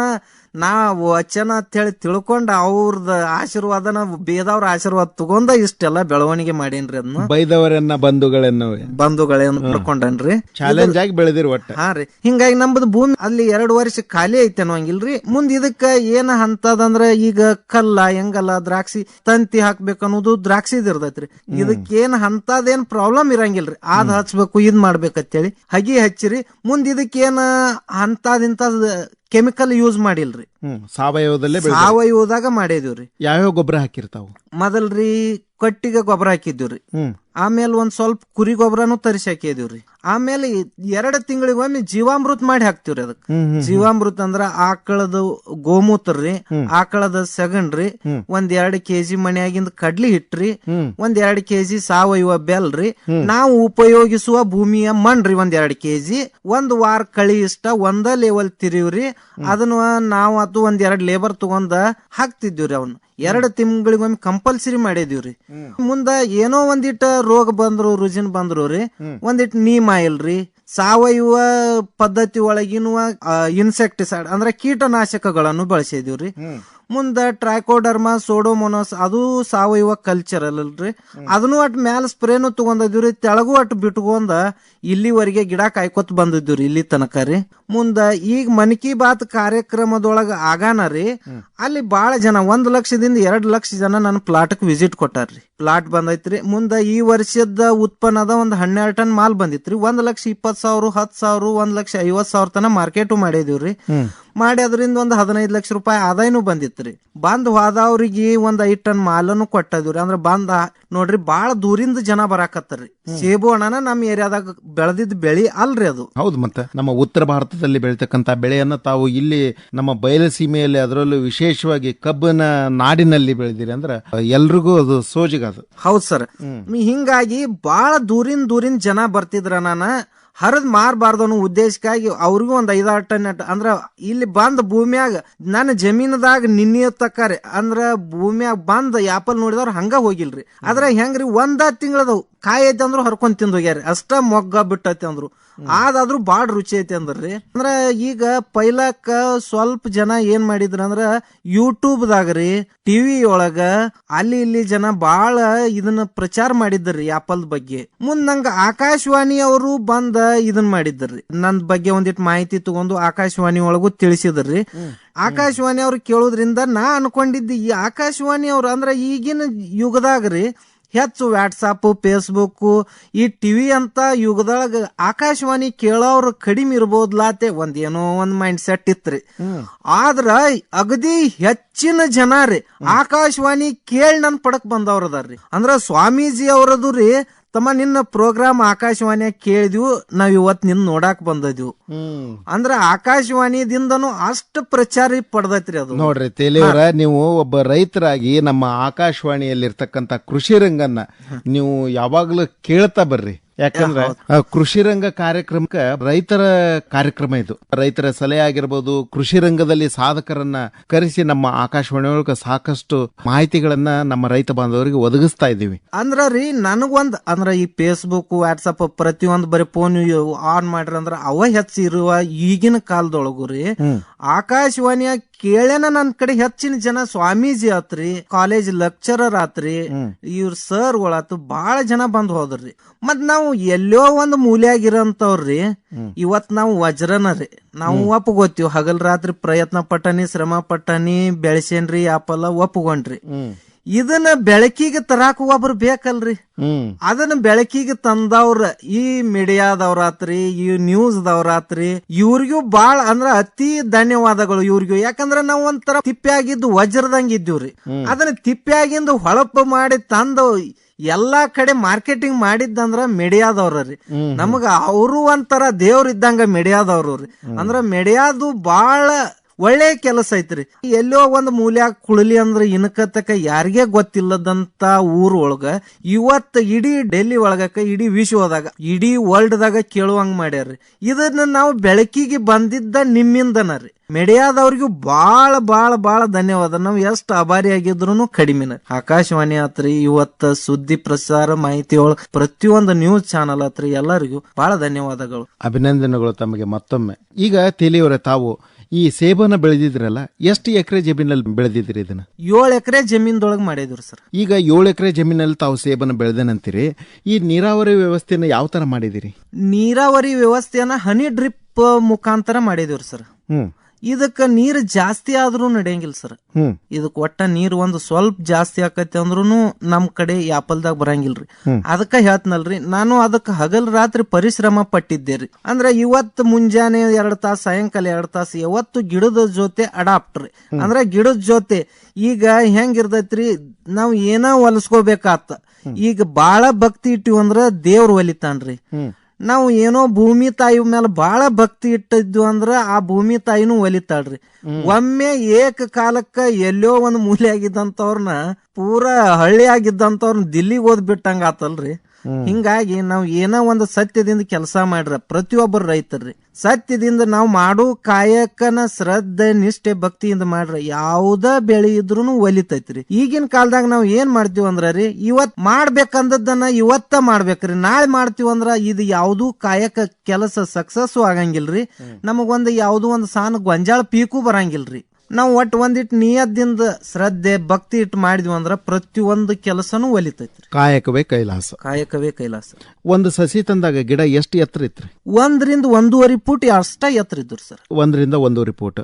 ನಾವು ವಚನ ಅಂತೇಳಿ ತಿಳ್ಕೊಂಡ ಅವ್ರದ ಆಶೀರ್ವಾದನ ಬೇದವ್ರ ಆಶೀರ್ವಾದ ತಗೊಂಡ ಇಷ್ಟೆಲ್ಲ ಬೆಳವಣಿಗೆ ಮಾಡೇನ್ರಿ. ಅದನ್ನ ಬೈದವರನ್ನ ಬಂಧುಗಳನ್ನ ಪಡ್ಕೊಂಡನ್ರಿ. ಚಾಲೆಂಜ್ ಆಗಿ ಬೆಳೆದಿರಿ ಒಟ್ಟ. ಹಾ ರೀ, ಹಿಂಗಾಗಿ ನಮ್ದು ಭೂಮಿ ಅಲ್ಲಿ 2 ವರ್ಷ ಖಾಲಿ ಐತೆ ಅನ್ನೋಂಗಿಲ್ರಿ. ಮುಂದ್ ಇದಕ್ಕ ಏನ ಹಂತದಂದ್ರ ಈಗ ಕಲ್ಲ ಹೆಂಗಲ್ಲ ದ್ರಾಕ್ಷಿ ತಂತಿ ಹಾಕ್ಬೇಕು ಅನ್ನೋದು ದ್ರಾಕ್ಷಿದ್ ಇರ್ತೈತ್ರಿ. ಇದಕ್ಕೇನ್ ಹಂತದೇನ್ ಪ್ರಾಬ್ಲಮ್ ಇರಂಗಿಲ್ರಿ. ಅದ್ ಹಚ್ಬೇಕು ಇದ್ ಮಾಡ್ಬೇಕಂತೇಳಿ ಹಗಿ ಹಚ್ಚಿರಿ. ಮುಂದ್ ಇದಕ್ಕೇನ ಹಂತದಿಂತ ಕೆಮಿಕಲ್ ಯೂಸ್ ಮಾಡಿಲ್ರಿ. ಸಾವಯವದಾಗ ಮಾಡಿದೀವ್ರಿ. ಯಾವ್ಯಾವ ಗೊಬ್ಬರ ಹಾಕಿರ್ತಾವ? ಮೊದಲ್ರಿ ಕಟ್ಟಿಗೆ ಗೊಬ್ಬರ ಹಾಕಿದ್ದೀವ್ರಿ. ಆಮೇಲೆ ಒಂದ್ ಸ್ವಲ್ಪ ಕುರಿ ಗೊಬ್ಬರನು ತರಿಸಿ ಹಾಕಿದೀವ್ರಿ. ಆಮೇಲೆ 2 ತಿಂಗಳಿಗೊಮ್ಮೆ ಜೀವಾಮೃತ ಮಾಡಿ ಹಾಕ್ತಿವ್ರಿ. ಅದಕ್ ಜೀವಾಮೃತ ಅಂದ್ರ ಆಕಳದ ಗೋಮೂತ್ರ ರೀ, ಆಕಳದ ಸಗಣ್ರಿ, 1-2 ಕೆಜಿ ಮನ್ಯಾಗಿಂದ ಕಡ್ಲಿ ಹಿಟ್ರಿ, 1-2 ಕೆಜಿ ಸಾವಯವ ಬೆಲ್ರಿ, ನಾವು ಉಪಯೋಗಿಸುವ ಭೂಮಿಯ ಮಣ್ರಿ 1-2 ಕೆಜಿ, 1 ವಾರ ಕಳಿ ಇಷ್ಟ ಒಂದ ಲೆವೆಲ್ ತಿರಿವ್ರಿ. ಅದನ್ನ ನಾವು ಅದು 1-2 ಲೇಬರ್ ತಗೊಂಡ ಹಾಕ್ತಿದ್ವಿರಿ. ಅವನ್ನ 2 ತಿಂಗಳಿಗೊಮ್ಮೆ ಕಂಪಲ್ಸರಿ ಮಾಡಿದೀವ್ರಿ. ಮುಂದ ಏನೋ ಒಂದಿಟ್ಟು ರೋಗ ಬಂದ್ರು ರುಜಿನ್ ಬಂದ್ರು ರೀ, ಒಂದಿಟ್ಟು ನೀಮ್ ಆಯಿಲ್ ರೀ, ಸಾವಯವ ಪದ್ಧತಿ ಒಳಗಿನ ಇನ್ಸೆಕ್ಟಿಸೈಡ್ ಅಂದ್ರೆ ಕೀಟನಾಶಕಗಳನ್ನು ಬಳಸಿದೀವ್ರಿ. ಮುಂದ ಟ್ರೈಕೋಡರ್ಮಾ ಸೋಡೋಮೋನಾಸ್ ಅದು ಸಾವಯವ ಕಲ್ಚರ್ ಅಲ್ರಿ, ಅದನ್ನು ಅಟ್ ಮ್ಯಾಲ ಸ್ಪ್ರೇನು ತಗೊಂಡಿದ್ವಿ. ತೆಳಗು ಅಟ್ ಬಿಟ್ಕೊಂಡ ಇಲ್ಲಿವರೆಗೆ ಗಿಡ ಕಾಯ್ಕೊತ್ ಬಂದಿದ್ವಿ ಇಲ್ಲಿ ತನಕ ರೀ. ಮುಂದ ಈಗ ಮನ್ ಕಿ ಬಾತ್ ಕಾರ್ಯಕ್ರಮದೊಳಗ ಆಗಾನ ರೀ, ಅಲ್ಲಿ ಬಾಳ ಜನ 1 ಲಕ್ಷದಿಂದ 2 ಲಕ್ಷ ಜನ ನನ್ನ ಪ್ಲಾಟ್ಕ್ ವಿಸಿಟ್ ಕೊಟ್ಟಾರ್ರಿ. ಪ್ಲಾಟ್ ಬಂದೈತ್ರಿ. ಮುಂದ ಈ ವರ್ಷದ ಉತ್ಪನ್ನದ 12 ಟನ್ ಮಾಲ್ ಬಂದಿತ್ರಿ. 1,20,000, 10,000, 1,50,000 ತನ ಮಾರ್ಕೆಟು ಮಾಡಿದೀವ್ರಿ. ಮಾಡಿ ಅದರಿಂದ 15 ಲಕ್ಷ ರೂಪಾಯಿ ಆದಾಯನು ಬಂದಿತ್ರಿ. ಬಂದ್ ಹೋದವ್ರಿಗೆ 5 ಟನ್ ಮಾಲನು ಕೊಟ್ಟಿದ್ರಿ. ಅಂದ್ರ ಬಂದ ನೋಡ್ರಿ ಬಾಳ ದೂರಿಂದ ಜನ ಬರಾಕತ್ತಾರ್ರಿ. ಸೇಬು ಹಣ್ಣನ ನಮ್ಮ ಏರಿಯಾದಾಗ ಬೆಳೆದಿದ್ ಬೆಳಿ ಅಲ್ರಿ ಅದು. ಹೌದು, ಮತ್ತೆ ನಮ್ಮ ಉತ್ತರ ಭಾರತದಲ್ಲಿ ಬೆಳಿತಕ್ಕಂತ ಬೆಳೆಯನ್ನ ತಾವು ಇಲ್ಲಿ ನಮ್ಮ ಬಯಲುಸೀಮೆಯಲ್ಲಿ ಅದರಲ್ಲೂ ವಿಶೇಷವಾಗಿ ಕಬ್ಬಿನ ನಾಡಿನಲ್ಲಿ ಬೆಳೆದಿರಿ ಅಂದ್ರೆ ಎಲ್ರಿಗೂ ಅದು ಸೋಜಿಗ ಅದು. ಹೌದ್ ಸರ್. ಹಿಂಗಾಗಿ ಬಾಳ ದೂರಿನ ಜನ ಬರ್ತಿದ್ರ. ನಾನ ಹರಿದ್ ಮಾರಬಾರ್ದು ಅನ್ನೋ ಉದ್ದೇಶಕ್ಕಾಗಿ ಅವ್ರಿಗೂ 5-6 ಟನ್ ಅಂದ್ರ ಇಲ್ಲಿ ಬಂದ್ ಭೂಮಿಯಾಗ ನನ್ನ ಜಮೀನದಾಗ ನಿನ್ನೆ ತಕ್ಕಾರೆ ಅಂದ್ರ ಭೂಮಿಯಾಗ ಬಂದ್ ಆಪಲ್ ನೋಡಿದವ್ರ ಹಂಗ ಹೋಗಿಲ್ರಿ. ಅದ್ರ ಹೆಂಗ್ರಿ 1 ತಿಂಗಳದ ಕಾಯಿ ಐತಿ ಅಂದ್ರು ಹರ್ಕೊಂಡ್ ತಿಂದ್ ಹೋಗ್ಯಾರಿ. ಅಷ್ಟ ಮೊಗ್ಗ ಬಿಟ್ಟೈತಿ ಅಂದ್ರು. ಆದಾದ್ರೂ ಬಾಳ ರುಚಿ ಐತಿ ಅಂದ್ರಿ. ಅಂದ್ರ ಈಗ ಪೈಲಕ್ಕ ಸ್ವಲ್ಪ ಜನ ಏನ್ ಮಾಡಿದ್ರ ಅಂದ್ರ ಯೂಟ್ಯೂಬ್ ದಾಗ್ರಿ, ಟಿವಿ ಒಳಗ ಅಲ್ಲಿ ಇಲ್ಲಿ ಜನ ಬಾಳ ಇದನ್ನ ಪ್ರಚಾರ ಮಾಡಿದ್ರಿ ಆಪಲ್ ಬಗ್ಗೆ. ಮುಂದ್ ನಂಗ ಆಕಾಶವಾಣಿ ಅವರು ಬಂದ ಇದನ್ ಮಾಡಿದ್ರಿ. ನನ್ ಬಗ್ಗೆ ಒಂದಿಟ್ಟು ಮಾಹಿತಿ ತಗೊಂಡು ಆಕಾಶವಾಣಿ ಒಳಗೂ ತಿಳಿಸಿದ್ರಿ. ಆಕಾಶವಾಣಿ ಅವ್ರು ಕೇಳೋದ್ರಿಂದ ನಾ ಅನ್ಕೊಂಡಿದ್ದಿ ಈ ಆಕಾಶವಾಣಿ ಅವ್ರು ಅಂದ್ರ ಈಗಿನ ಯುಗದಾಗ್ರಿ ಹೆಚ್ಚು ವಾಟ್ಸಾಪ್, ಫೇಸ್ಬುಕ್, ಈ ಟಿವಿ ಅಂತ ಯುಗದೊಳಗ ಆಕಾಶವಾಣಿ ಕೇಳೋರು ಕಡಿಮೆ ಇರ್ಬೋದ್ಲಾತೆ ಏನೋ ಒಂದ್ ಮೈಂಡ್ ಸೆಟ್ ಇತ್ರಿ. ಆದ್ರ ಅಗದಿ ಹೆಚ್ಚಿನ ಜನ ರೀ ಆಕಾಶವಾಣಿ ಕೇಳಿ ನನ್ ಪಡಕ್ ಬಂದವ್ರ ಅದಾರ್ರಿ. ಅಂದ್ರ ಸ್ವಾಮೀಜಿ ಅವರದು ರೀ, ತಮ್ಮ ನಿನ್ನ ಪ್ರೋಗ್ರಾಮ್ ಆಕಾಶವಾಣಿಯಾಗ ಕೇಳಿದ್ವು, ನಾವ್ ಇವತ್ ನಿನ್ ನೋಡಾಕ್ ಬಂದಿದ್ವು. ಅಂದ್ರ ಆಕಾಶವಾಣಿದಿಂದನು ಅಷ್ಟು ಪ್ರಚಾರ ಪಡೆದೈತ್ರಿ ಅದು. ನೋಡ್ರಿ ತೇಲಿಯವರ, ನೀವು ಒಬ್ಬ ರೈತರಾಗಿ ನಮ್ಮ ಆಕಾಶವಾಣಿಯಲ್ಲಿರ್ತಕ್ಕಂಥ ಕೃಷಿ ರಂಗನ್ನ ನೀವು ಯಾವಾಗ್ಲೂ ಕೇಳ್ತಾ ಬರ್ರಿ. ಯಾಕಂದ್ರೆ ಕೃಷಿ ರಂಗ ಕಾರ್ಯಕ್ರಮಕ್ಕೆ ರೈತರ ಕಾರ್ಯಕ್ರಮ ಇದು. ರೈತರ ಸಲಹೆ ಆಗಿರ್ಬೋದು, ಕೃಷಿ ರಂಗದಲ್ಲಿ ಸಾಧಕರನ್ನ ಕರೆಸಿ ನಮ್ಮ ಆಕಾಶವಾಣಿಯೊಳಗೆ ಸಾಕಷ್ಟು ಮಾಹಿತಿಗಳನ್ನ ನಮ್ಮ ರೈತ ಬಾಂಧವರಿಗೆ ಒದಗಿಸ್ತಾ ಇದೀವಿ. ಅಂದ್ರ ರೀ ನನಗೊಂದ್ ಅಂದ್ರ ಈ ಫೇಸ್ಬುಕ್, ವಾಟ್ಸಪ್ ಪ್ರತಿಯೊಂದು ಬರೀ ಫೋನ್ ಆನ್ ಮಾಡ್ರಿ ಅಂದ್ರ ಅವ ಹೆಚ್ಚಿರುವ ಈಗಿನ ಕಾಲದೊಳಗು ರೀ ಆಕಾಶವಾಣಿಯ ಕೇಳೇನ ನನ್ ಕಡೆ ಹೆಚ್ಚಿನ ಜನ ಸ್ವಾಮೀಜಿ ಆತ್ರಿ, ಕಾಲೇಜ್ ಲೆಕ್ಚರರ್ ಆತ್ರಿ, ಇವ್ರ ಸರ್ ಗಳಾತು ಬಾಳ ಜನ ಬಂದ್ ಹೋದ್ರಿ. ಮತ್ ನಾವು ಎಲ್ಲೋ ಒಂದ್ ಮೂಲ್ಯಾಗಿರಂತವ್ರಿ ಇವತ್ ನಾವು ವಜ್ರನ ರೀ ನಾವು ಒಪ್ಕೋತೀವಿ. ಹಗಲ್ ರಾತ್ರಿ ಪ್ರಯತ್ನ ಪಟ್ಟನಿ, ಶ್ರಮ ಪಟ್ಟನಿ, ಬೆಳೆಸೇನ್ರಿ ಆಪಲ್ ಒಪ್ಕೊಂಡ್ರಿ. ಇದನ್ನ ಬೆಳಕಿಗೆ ತರಾಕ ಒಬ್ರು ಬೇಕಲ್ರಿ. ಅದನ್ನ ಬೆಳಕಿಗೆ ತಂದವ್ರ ಈ ಮೀಡಿಯಾದವ್ರಾತ್ರಿ, ಈ ನ್ಯೂಸ್ ದವ್ರಾತ್ರಿ, ಇವ್ರಿಗೂ ಬಾಳ ಅಂದ್ರ ಅತಿ ಧನ್ಯವಾದಗಳು ಇವ್ರಿಗೂ. ಯಾಕಂದ್ರ ನಾವ್ ಒಂಥರ ತಿಪ್ಪಿಯಾಗಿದ್ದು ವಜ್ರದಂಗ ಇದ್ದೀವ್ರಿ. ಅದನ್ನ ತಿಪ್ಪಿಯಾಗಿಂದ ಹೊಳಪು ಮಾಡಿ ತಂದ ಎಲ್ಲಾ ಕಡೆ ಮಾರ್ಕೆಟಿಂಗ್ ಮಾಡಿದ್ದಂದ್ರ ಮೀಡಿಯಾದವ್ರಿ. ನಮಗ ಅವರು ಒಂಥರ ದೇವ್ರ ಇದ್ದಂಗ ಮೀಡಿಯಾದವ್ರು ರೀ. ಅಂದ್ರ ಮೀಡಿಯಾದು ಬಾಳ ಒಳ್ಳೆ ಕೆಲಸ ಐತ್ರಿ. ಎಲ್ಲೋ ಒಂದ್ ಮೂಲ್ಯಾಗ ಕುಳಲಿ ಅಂದ್ರ ಇನ್ಕತಕ ಯಾರಿಗೇ ಗೊತ್ತಿಲ್ಲದಂತ ಊರ್ ಒಳಗ ಇವತ್ ಇಡೀ ಡೆಲ್ಲಿ ಒಳಗಕ ಇಡೀ ವಿಶ್ವದಾಗ ಇಡೀ ವರ್ಲ್ಡ್ ದಾಗ ಕೇಳುವಂಗ ಮಾಡ್ಯಾರ್ರಿ. ಇದನ್ನ ನಾವು ಬೆಳಕಿಗೆ ಬಂದಿದ್ದ ನಿಮ್ಮಿಂದನ ರೀ. ಮೀಡಿಯಾದವ್ರಿಗೂ ಬಾಳ ಬಾಳ ಬಾಳ ಧನ್ಯವಾದ. ನಾವು ಎಷ್ಟು ಆಭಾರಿ ಆಗಿದ್ರು ಕಡಿಮೆನ. ಆಕಾಶವಾಣಿ ಆತ್ರಿ, ಇವತ್ತ ಸುದ್ದಿ ಪ್ರಸಾರ ಮಾಹಿತಿ ಒಳಗ ಪ್ರತಿಯೊಂದು ನ್ಯೂಸ್ ಚಾನಲ್ ಆತ್ರಿ, ಎಲ್ಲರಿಗೂ ಬಹಳ ಧನ್ಯವಾದಗಳು, ಅಭಿನಂದನೆಗಳು ತಮಗೆ ಮತ್ತೊಮ್ಮೆ. ಈಗ ತೇಲಿಯವರೇ, ತಾವು ಈ ಸೇಬನ್ನ ಬೆಳೆದಿದ್ರಲ್ಲ, ಎಷ್ಟು ಎಕರೆ ಜಮೀನಲ್ಲಿ ಬೆಳೆದಿದ್ರಿ ಇದನ್ನ? 7 ಎಕರೆ ಜಮೀನ್ದೊಳಗೆ ಮಾಡಿದ್ರಿ ಸರ್. ಈಗ 7 ಎಕರೆ ಜಮೀನಲ್ಲಿ ತಾವು ಸೇಬನ್ನ ಬೆಳೆದೇನಂತೀರಿ. ಈ ನೀರಾವರಿ ವ್ಯವಸ್ಥೆನ ಯಾವ ತರ ಮಾಡಿದಿರಿ? ನೀರಾವರಿ ವ್ಯವಸ್ಥೆಯನ್ನ ಹನಿ ಡ್ರಿಪ್ ಮುಖಾಂತರ ಮಾಡಿದಿವ್ರಿ ಸರ್. ಇದಕ್ಕ ನೀರ್ ಜಾಸ್ತಿ ಆದ್ರೂ ನಡೆಯಂಗಿಲ್ಲ ಸರ್. ಇದಕ್ ಒಟ್ಟ ನೀರ್ ಒಂದ್ ಸ್ವಲ್ಪ ಜಾಸ್ತಿ ಆಕತಿ ಅಂದ್ರೂ ನಮ್ ಕಡೆ ಯಾಪಲ್ದಾಗ ಬರಂಗಿಲ್ರಿ. ಅದಕ್ಕ ಹೇಳ್ತನಲ್ರಿ, ನಾನು ಅದಕ್ಕ ಹಗಲ್ ರಾತ್ರಿ ಪರಿಶ್ರಮ ಪಟ್ಟಿದ್ದೇರಿ. ಅಂದ್ರೆ ಇವತ್ ಮುಂಜಾನೆ 2 ತಾಸು, ಸಾಯಂಕಾಲ 2 ತಾಸು, ಯಾವತ್ತು ಗಿಡದ ಜೊತೆ ಅಡಾಪ್ಟ್ರಿ. ಅಂದ್ರೆ ಗಿಡದ ಜೊತೆ ಈಗ ಹೆಂಗಿರ್ತೈತ್ರಿ, ನಾವ್ ಏನೋ ಹೊಲಸ್ಕೋಬೇಕಾತ. ಈಗ ಬಾಳ ಭಕ್ತಿ ಇಟ್ಟಿವಂದ್ರ ದೇವ್ರ ಒಲಿತಾನ್ರಿ. ನಾವು ಏನೋ ಭೂಮಿ ತಾಯಿ ಮೇಲೆ ಬಾಳ ಭಕ್ತಿ ಇಟ್ಟಿದ್ವು ಅಂದ್ರ ಆ ಭೂಮಿ ತಾಯಿನೂ ಒಲಿತಾಳ್ರಿ. ಒಮ್ಮೆ ಏಕ ಕಾಲಕ್ಕ ಎಲ್ಲೋ ಒಂದ್ ಮೂಲೆ ಆಗಿದ್ದಂತವ್ರನ್ನ ಪೂರಾ ಹಳ್ಳಿ ಆಗಿದ್ದಂತವ್ರನ್ನ ದಿಲ್ಲಿಗೆ ಓದ್ಬಿಟ್ಟಂಗ ಆತಲ್ರಿ. ಹಿಂಗಾಗಿ ನಾವ್ ಏನೋ ಒಂದು ಸತ್ಯದಿಂದ ಕೆಲಸ ಮಾಡ್ರ ಪ್ರತಿಯೊಬ್ಬರು ರೈತರ್ರಿ. ಸತ್ಯದಿಂದ ನಾವು ಮಾಡೋ ಕಾಯಕನ ಶ್ರದ್ಧೆ ನಿಷ್ಠೆ ಭಕ್ತಿಯಿಂದ ಮಾಡ್ರ ಯಾವ್ದ ಬೆಳೆ ಇದ್ರೂ ಒಲಿತೈತ್ರಿ. ಈಗಿನ ಕಾಲದಾಗ ನಾವ್ ಏನ್ ಮಾಡ್ತೀವಿ ಅಂದ್ರ ರೀ, ಇವತ್ ಮಾಡ್ಬೇಕಂದದ್ದನ್ನ ಇವತ್ತ ಮಾಡ್ಬೇಕ್ರಿ. ನಾಳೆ ಮಾಡ್ತೀವಂದ್ರ ಇದು ಯಾವ್ದು ಕಾಯಕ ಕೆಲಸ ಸಕ್ಸಸ್ ಆಗಂಗಿಲ್ರಿ. ನಮಗೊಂದು ಯಾವ್ದು ಒಂದು ಸಣ್ಣ ಗೊಂಜಾಳ ಪೀಕು ಬರಂಗಿಲ್ರಿ. ನಾವು ಒಟ್ಟು ಒಂದಿಟ್ಟು ನಿಯದಿಂದ ಶ್ರದ್ಧೆ ಭಕ್ತಿ ಇಟ್ಟು ಮಾಡಿದ್ವಿ ಅಂದ್ರ ಪ್ರತಿಯೊಂದು ಕೆಲಸನೂ ಒಲಿತೈತ್ರಿ. ಕಾಯಕವೇ ಕೈಲಾಸ. ಕಾಯಕವೇ ಕೈಲಾಸ. ಒಂದು ಸಸಿ ತಂದಾಗ ಗಿಡ ಎಷ್ಟು ಎತ್ತರ ಇತ್ರಿ? 1 ರಿಂದ 1.5 ಫೂಟ್ ಅಷ್ಟ ಎತ್ತರ ಇದ್ರು ಸರ್. 1 ರಿಂದ 1.5 ಫೂಟ್.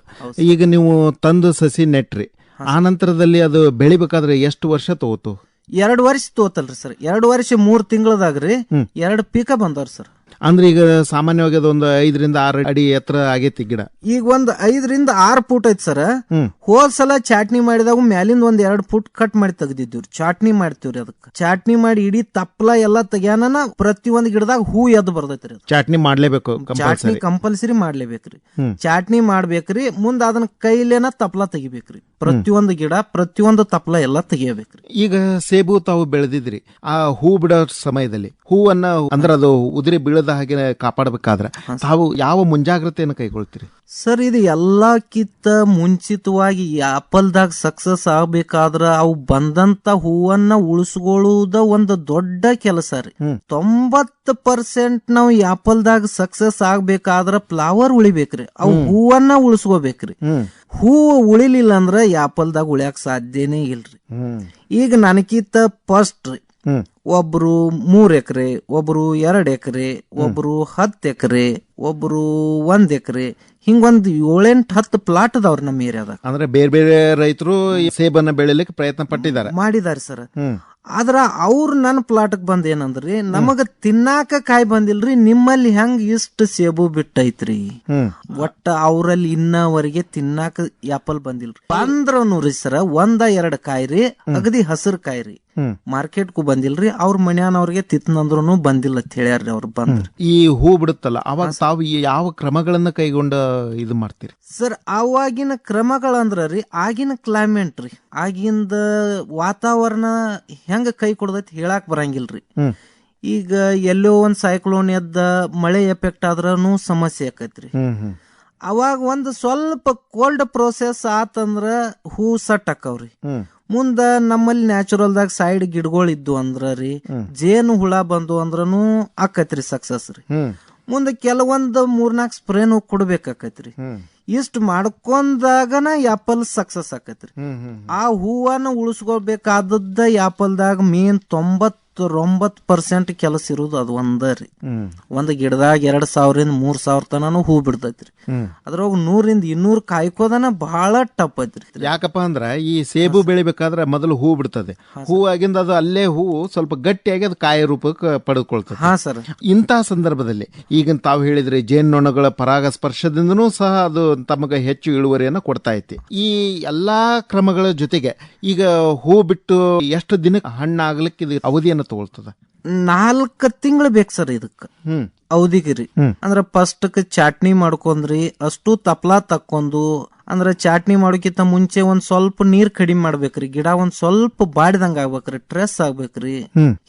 ಈಗ ನೀವು ತಂದು ಸಸಿ ನೆಟ್ರಿ, ಆ ನಂತರದಲ್ಲಿ ಅದು ಬೆಳಿಬೇಕಾದ್ರೆ ಎಷ್ಟು ವರ್ಷ ತಗೋತು? 2 ವರ್ಷ ತೋತಲ್ರಿ ಸರ್. 2 ವರ್ಷ 3 ತಿಂಗಳದಾಗ್ರಿ 2 ಪೀಕ ಬಂದವ್ರಿ ಸರ್. ಅಂದ್ರೆ ಈಗ ಸಾಮಾನ್ಯವಾಗಿ ಅದೊಂದು 5 ರಿಂದ 6 ಅಡಿ ಎತ್ತರ ಆಗೈತಿ ಗಿಡ. ಈಗ ಒಂದ್ 5 ರಿಂದ 6 ಫೂಟ್ ಐತಿ ಸರ್. ಹೋದ್ ಸಲ ಚಾಟ್ನಿ ಮಾಡಿದಾಗ ಮ್ಯಾಲಿಂದ 1-2 ಫೂಟ್ ಕಟ್ ಮಾಡಿ ತೆಗ್ದಿದ್ವಿ. ಚಾಟ್ನಿ ಮಾಡ್ತೀವ್ರಿ. ಅದಕ್ಕೆ ಚಾಟ್ನಿ ಮಾಡಿ ಇಡೀ ತಪ್ಪಲ ಎಲ್ಲಾ ತೆಗ್ಯಾನ ಪ್ರತಿಯೊಂದು ಗಿಡದಾಗ ಹೂ ಎದ್ದು ಬರ್ತೈತ್ರಿ. ಚಾಟ್ನಿ ಮಾಡ್ಲೇಬೇಕು, ಚಾಟ್ನಿ ಕಂಪಲ್ಸರಿ ಮಾಡ್ಲೇಬೇಕ್ರಿ. ಚಾಟ್ನಿ ಮಾಡ್ಬೇಕ್ರಿ. ಮುಂದ ಅದನ್ನ ಕೈಲೇನ ತಪ್ಪಲ ತೆಗಿಬೇಕ್ರಿ. ಪ್ರತಿಯೊಂದು ಗಿಡ ಪ್ರತಿಯೊಂದು ತಪ್ಪಲ ಎಲ್ಲಾ ತೆಗಿಯಬೇಕ್ರಿ. ಈಗ ಸೇಬು ತಾವು ಬೆಳೆದಿದ್ರಿ, ಆ ಹೂ ಬಿಡೋ ಸಮಯದಲ್ಲಿ ಹೂವನ್ನ ಅಂದ್ರೆ ಅದು ಉದುರಿ ಬೀಳದ ಹಾಗೆ ಕಾಪಾಡಬೇಕಾದ್ರೆ ತಾವು ಯಾವ ಮುಂಜಾಗ್ರತೆಯನ್ನು ಕೈಗೊಳ್ತೀರಿ ಸರ್? ಇದು ಎಲ್ಲಕ್ಕಿಂತ ಮುಂಚಿತವಾಗಿ ಆಪಲ್ದಾಗ ಸಕ್ಸಸ್ ಆಗ್ಬೇಕಾದ್ರ ಅವು ಬಂದಂತ ಹೂವನ್ನ ಉಳಿಸ್ಕೊಳ್ಳುವುದ ಒಂದು ದೊಡ್ಡ ಕೆಲಸ ರೀ. 90% ನಾವು ಆಪಲ್ದಾಗ ಸಕ್ಸಸ್ ಆಗ್ಬೇಕಾದ್ರ ಫ್ಲವರ್ ಉಳಿಬೇಕ್ರಿ. ಅವು ಹೂವನ್ನ ಉಳಿಸ್ಕೋಬೇಕ್ರಿ. ಹೂವು ಉಳಿಲಿಲ್ಲ ಅಂದ್ರ ಆಪಲ್ದಾಗ ಉಳಿಯಾಕ ಸಾಧ್ಯನೇ ಇಲ್ರಿ. ಈಗ ನನಕಿಂತ ಫಸ್ಟ್ ರೀ, ಒಬ್ರು 3 ಎಕರೆ, ಒಬ್ರು 2 ಎಕರೆ, ಒಬ್ರು 10 ಎಕರೆ, ಒಬ್ರು 1 ಎಕರೆ, ಹಿಂಗೊಂದ್ 7-8-10 ಪ್ಲಾಟ್ ಅದಾವ್ರಿ ನಮ್ಮ ಏರಿಯಾದಾಗ. ಅಂದ್ರೆ ಬೇರೆ ಬೇರೆ ರೈತರು ಸೇಬನ್ನ ಬೆಳಿಲಿಕ್ಕೆ ಪ್ರಯತ್ನ ಮಾಡಿದಾರೆ ಸರ್. ಆದ್ರ ಅವ್ರು ನನ್ನ ಪ್ಲಾಟ್ಕ್ ಬಂದ್ ಏನಂದ್ರಿ, ನಮಗ ತಿನ್ನಾಕ ಕಾಯಿ ಬಂದಿಲ್ರಿ, ನಿಮ್ಮಲ್ಲಿ ಹೆಂಗ್ ಇಷ್ಟ ಸೇಬು ಬಿಟ್ಟೈತ್ರಿ. ಒಟ್ಟ ಅವ್ರಲ್ಲಿ ಇನ್ನವರೆಗೆ ತಿನ್ನಾಕ ಆಪಲ್ ಬಂದಿಲ್ರಿ. ಬಂದ್ರನು ರೀ ಸರ 1-2 ಕಾಯಿ ರೀ, ಅಗದಿ ಹಸಿರು ಕಾಯಿ ರೀ. ಮಾರ್ಕೆಟ್ಗೂ ಬಂದಿಲ್ರಿ. ಅವ್ರ ಮನ್ಯಾನವ್ರಿಗೆ ತಿತ್ತಂದ್ರೂ ಬಂದಿಲ್ಲ ಅಂತ ಹೇಳ್ಯಾರ್ರಿ. ಅವ್ರು ಬಂದ್ರಿ. ಈ ಹೂ ಬಿಡುತ್ತಲ್ಲ ಅವಾಗ ತಾವು ಯಾವ ಕ್ರಮಗಳನ್ನ ಕೈಗೊಂಡ ಇದು ಮಾಡ್ತೀರಿ ಸರ್? ಅವಾಗಿನ ಕ್ರಮಗಳಂದ್ರ ರೀ, ಆಗಿನ ಕ್ಲೈಮೇಟ್ ರೀ, ಆಗಿಂದ ವಾತಾವರಣ ಹೆಂಗ ಕೈ ಕೊಡದೈತಿ ಹೇಳಾಕ್ ಬರಂಗಿಲ್ರಿ. ಈಗ ಎಲ್ಲೋ ಒಂದ್ ಸೈಕ್ಲೋನ್ ಎದ್ದ ಮಳೆ ಎಫೆಕ್ಟ್ ಆದ್ರೂ ಸಮಸ್ಯೆ ಆಕೈತ್ರಿ. ಅವಾಗ ಒಂದ್ ಸ್ವಲ್ಪ ಕೋಲ್ಡ್ ಪ್ರೋಸೆಸ್ ಆತಂದ್ರ ಹೂ ಸಟ್ ಆಕವ್ರಿ. ಮುಂದ ನಮ್ಮಲ್ಲಿ ನ್ಯಾಚುರಲ್ದಾಗ ಸೈಡ್ ಗಿಡಗಳು ಇದ್ದು ಅಂದ್ರ ರೀ, ಜೇನು ಹುಳ ಬಂದು ಅಂದ್ರನು ಆಕೈತ್ರಿ ಸಕ್ಸಸ್ ರೀ. ಮುಂದೆ ಕೆಲವೊಂದು 3-4 ಸ್ಪ್ರೇನು ಕೊಡ್ಬೇಕಾಕೈತ್ರಿ. ಇಷ್ಟ ಮಾಡ್ಕೊಂಡಾಗನ ಆಪಲ್ ಸಕ್ಸಸ್ ಆಕೈತ್ರಿ. ಆ ಹೂವನ್ನ ಉಳಿಸ್ಕೋಬೇಕಾದದ್ದ ಆಪಲ್ದಾಗ ಮೇನ್ 99% ಕೆಲಸ ಇರುದು ಅದು ಒಂದರಿ. ಒಂದ್ ಗಿಡದಾಗ 2,000 ರಿಂದ 3,000 ತನೂ ಹೂ ಬಿಡ್ತೈತ್ರಿ. ಅದ್ರಾಗ 100-200 ಕಾಯ್ಕೋದನ ಬಹಳ ಟಪ್ ಐತ್ರಿ. ಯಾಕಪ್ಪ ಅಂದ್ರ ಈ ಸೇಬು ಬೆಳಿಬೇಕಾದ್ರೆ ಮೊದಲು ಹೂ ಬಿಡ್ತದೆ. ಹೂ ಆಗಿಂದ ಅದು ಅಲ್ಲೇ ಹೂ ಸ್ವಲ್ಪ ಗಟ್ಟಿಯಾಗಿ ಅದು ಕಾಯಿ ರೂಪಕ್ಕೆ ಪಡೆದುಕೊಳ್ತದೆ. ಹಾ ಸರ್. ಇಂತಹ ಸಂದರ್ಭದಲ್ಲಿ ಈಗ ತಾವು ಹೇಳಿದ್ರೆ ಜೇನ್ನೊಣಗಳ ಪರಾಗ ಸ್ಪರ್ಶದಿಂದನೂ ಸಹ ಅದು ತಮಗೆ ಹೆಚ್ಚು ಇಳುವರಿಯನ್ನು ಕೊಡ್ತಾ ಐತಿ. ಈ ಎಲ್ಲಾ ಕ್ರಮಗಳ ಜೊತೆಗೆ ಈಗ ಹೂ ಬಿಟ್ಟು ಎಷ್ಟು ದಿನಕ್ಕೆ ಹಣ್ಣಾಗ್ಲಿಕ್ಕೆ ಇದು ಅವಧಿಯನ್ನು ತಗೊಳ್ತದ? 4 ತಿಂಗಳು ಬೇಕು ಸರ್ ಇದಕ್ಕ ಅವಧಿಗಿರಿ. ಅಂದ್ರ ಫಸ್ಟ್ ಚಾಟ್ನಿ ಮಾಡ್ಕೊಂಡ್ರಿ, ಅಷ್ಟು ತಪ್ಲಾ ತಕ್ಕೊಂಡು ಅಂದ್ರ ಚಾಟ್ನಿ ಮಾಡೋಕ್ಕಿಂತ ಮುಂಚೆ ಒಂದ್ ಸ್ವಲ್ಪ ನೀರ್ ಕಡಿಮೆ ಮಾಡ್ಬೇಕ್ರಿ, ಗಿಡ ಒಂದ್ ಸ್ವಲ್ಪ ಬಾಡಿದಂಗ ಆಗ್ಬೇಕ್ರಿ, ಟ್ರೆಸ್ ಆಗ್ಬೇಕ್ರಿ.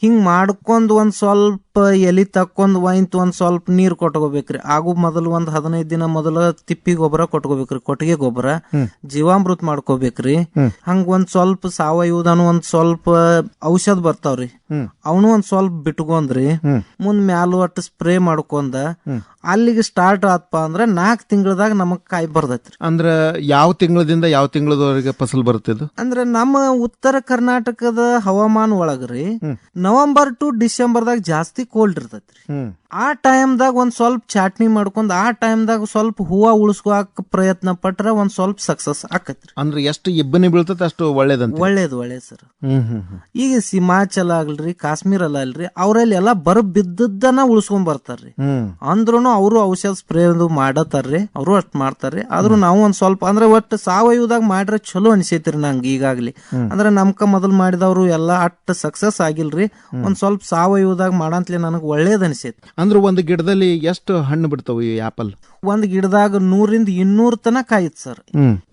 ಹಿಂಗ್ ಮಾಡ್ಕೊಂಡ್ ಒಂದ್ ಸ್ವಲ್ಪ ಎಲಿ ತಕ್ಕೊಂಡ್ ಒಂದ್ ಸ್ವಲ್ಪ ನೀರ್ ಕೊಟ್ಕೋಬೇಕ್ರಿ. ಆಗು ಮೊದಲು ಒಂದ್ 15 ದಿನ ಮೊದಲ ತಿಪ್ಪಿ ಗೊಬ್ಬರ ಕೊಟ್ಕೋಬೇಕ್ರಿ, ಕೊಟ್ಟಿಗೆ ಗೊಬ್ಬರ, ಜೀವಾಮೃತ ಮಾಡ್ಕೋಬೇಕ್ರಿ. ಹಂಗ ಒಂದ್ ಸ್ವಲ್ಪ ಸಾವಯವದನು ಒಂದ್ ಸ್ವಲ್ಪ ಔಷಧ ಬರ್ತಾವ್ರಿ, ಅವನು ಒಂದ್ ಸ್ವಲ್ಪ ಬಿಟ್ಕೊಂಡ್ರಿ ಮುಂದ್ ಮ್ಯಾಲ ಒಟ್ಟು ಸ್ಪ್ರೇ ಮಾಡ್ಕೊಂಡ ಅಲ್ಲಿಗೆ ಸ್ಟಾರ್ಟ್ ಆತ್ಪ ಅಂದ್ರ 4 ತಿಂಗಳದಾಗ ನಮಗ್ ಕಾಯಿ ಬರ್ತೈತ್ರಿ. ಅಂದ್ರ ಯಾವ ತಿಂಗಳದಿಂದ ಯಾವ ತಿಂಗಳದವರೆಗೆ ಫಸಲ್ ಬರುತ್ತಿದ್ದು? ಅಂದ್ರ ನಮ್ಮ ಉತ್ತರ ಕರ್ನಾಟಕದ ಹವಾಮಾನ ಒಳಗ್ರಿ ನವೆಂಬರ್ ಟು ಡಿಸೆಂಬರ್ದಾಗ ಜಾಸ್ತಿ ಕೋಲ್ಡ್ ಇರ್ತೈತ್ರಿ. ಆ ಟೈಮ್ದಾಗ ಒಂದ್ ಸ್ವಲ್ಪ ಚಾಟ್ನಿ ಮಾಡ್ಕೊಂಡ್ ಆ ಟೈಮ್ದಾಗ ಸ್ವಲ್ಪ ಹೂವ ಉಳಿಸ್ಕೋಕ್ ಪ್ರಯತ್ನ ಪಟ್ರ ಒಂದ್ ಸ್ವಲ್ಪ ಸಕ್ಸಸ್ ಆಕತ್ರಿ. ಅಂದ್ರೆ ಎಷ್ಟು ಇಬ್ಬನಿ ಬೀಳ್ತೈತೆ ಅಷ್ಟು ಒಳ್ಳೇದಂತ. ಒಳ್ಳೇದು ಸರ್. ಈಗ ಹಿಮಾಚಲ ಆಗ್ಲ್ರಿ, ಕಾಶ್ಮೀರ ಅಲ್ರಿ, ಅವ್ರಲ್ಲಿ ಎಲ್ಲಾ ಬಿದ್ದದ್ದನ್ನ ಉಳಿಸ್ಕೊಂಡ್ ಬರ್ತಾರ್ರಿ. ಅಂದ್ರೂ ಅವರು ಔಷಧ ಸ್ಪ್ರೇ ಮಾಡತಾರ್ರಿ, ಅವರು ಅಷ್ಟ್ ಮಾಡ್ತಾರ್ರಿ. ಆದ್ರೂ ನಾವು ಒಂದ್ ಸ್ವಲ್ಪ ಅಂದ್ರೆ ಒಟ್ಟು ಸಾವಯವದಾಗ ಮಾಡ್ರೆ ಚಲೋ ಅನ್ಸೈತ್ರಿ ನಂಗೆ ಈಗಾಗ್ಲಿ. ಅಂದ್ರೆ ನಮ್ಕ ಮೊದಲ್ ಮಾಡಿದವ್ರು ಎಲ್ಲಾ ಅಷ್ಟ್ ಸಕ್ಸಸ್ ಆಗಿಲ್ರಿ, ಒಂದ್ ಸ್ವಲ್ಪ ಸಾವಯವದಾಗ ಮಾಡಂತ್ಲೆ ನನಗ್ ಒಳ್ಳೇದ್ ಅನ್ಸೈತಿ. ಅಂದ್ರೆ ಒಂದು ಗಿಡದಲ್ಲಿ ಎಷ್ಟು ಹಣ್ಣು ಬಿಡ್ತಾವ ಈ ಆಪಲ್? ಒಂದ್ ಗಿಡದಾಗ 100-200 ತನಕ ಕಾಯಿತ್ ಸರ್.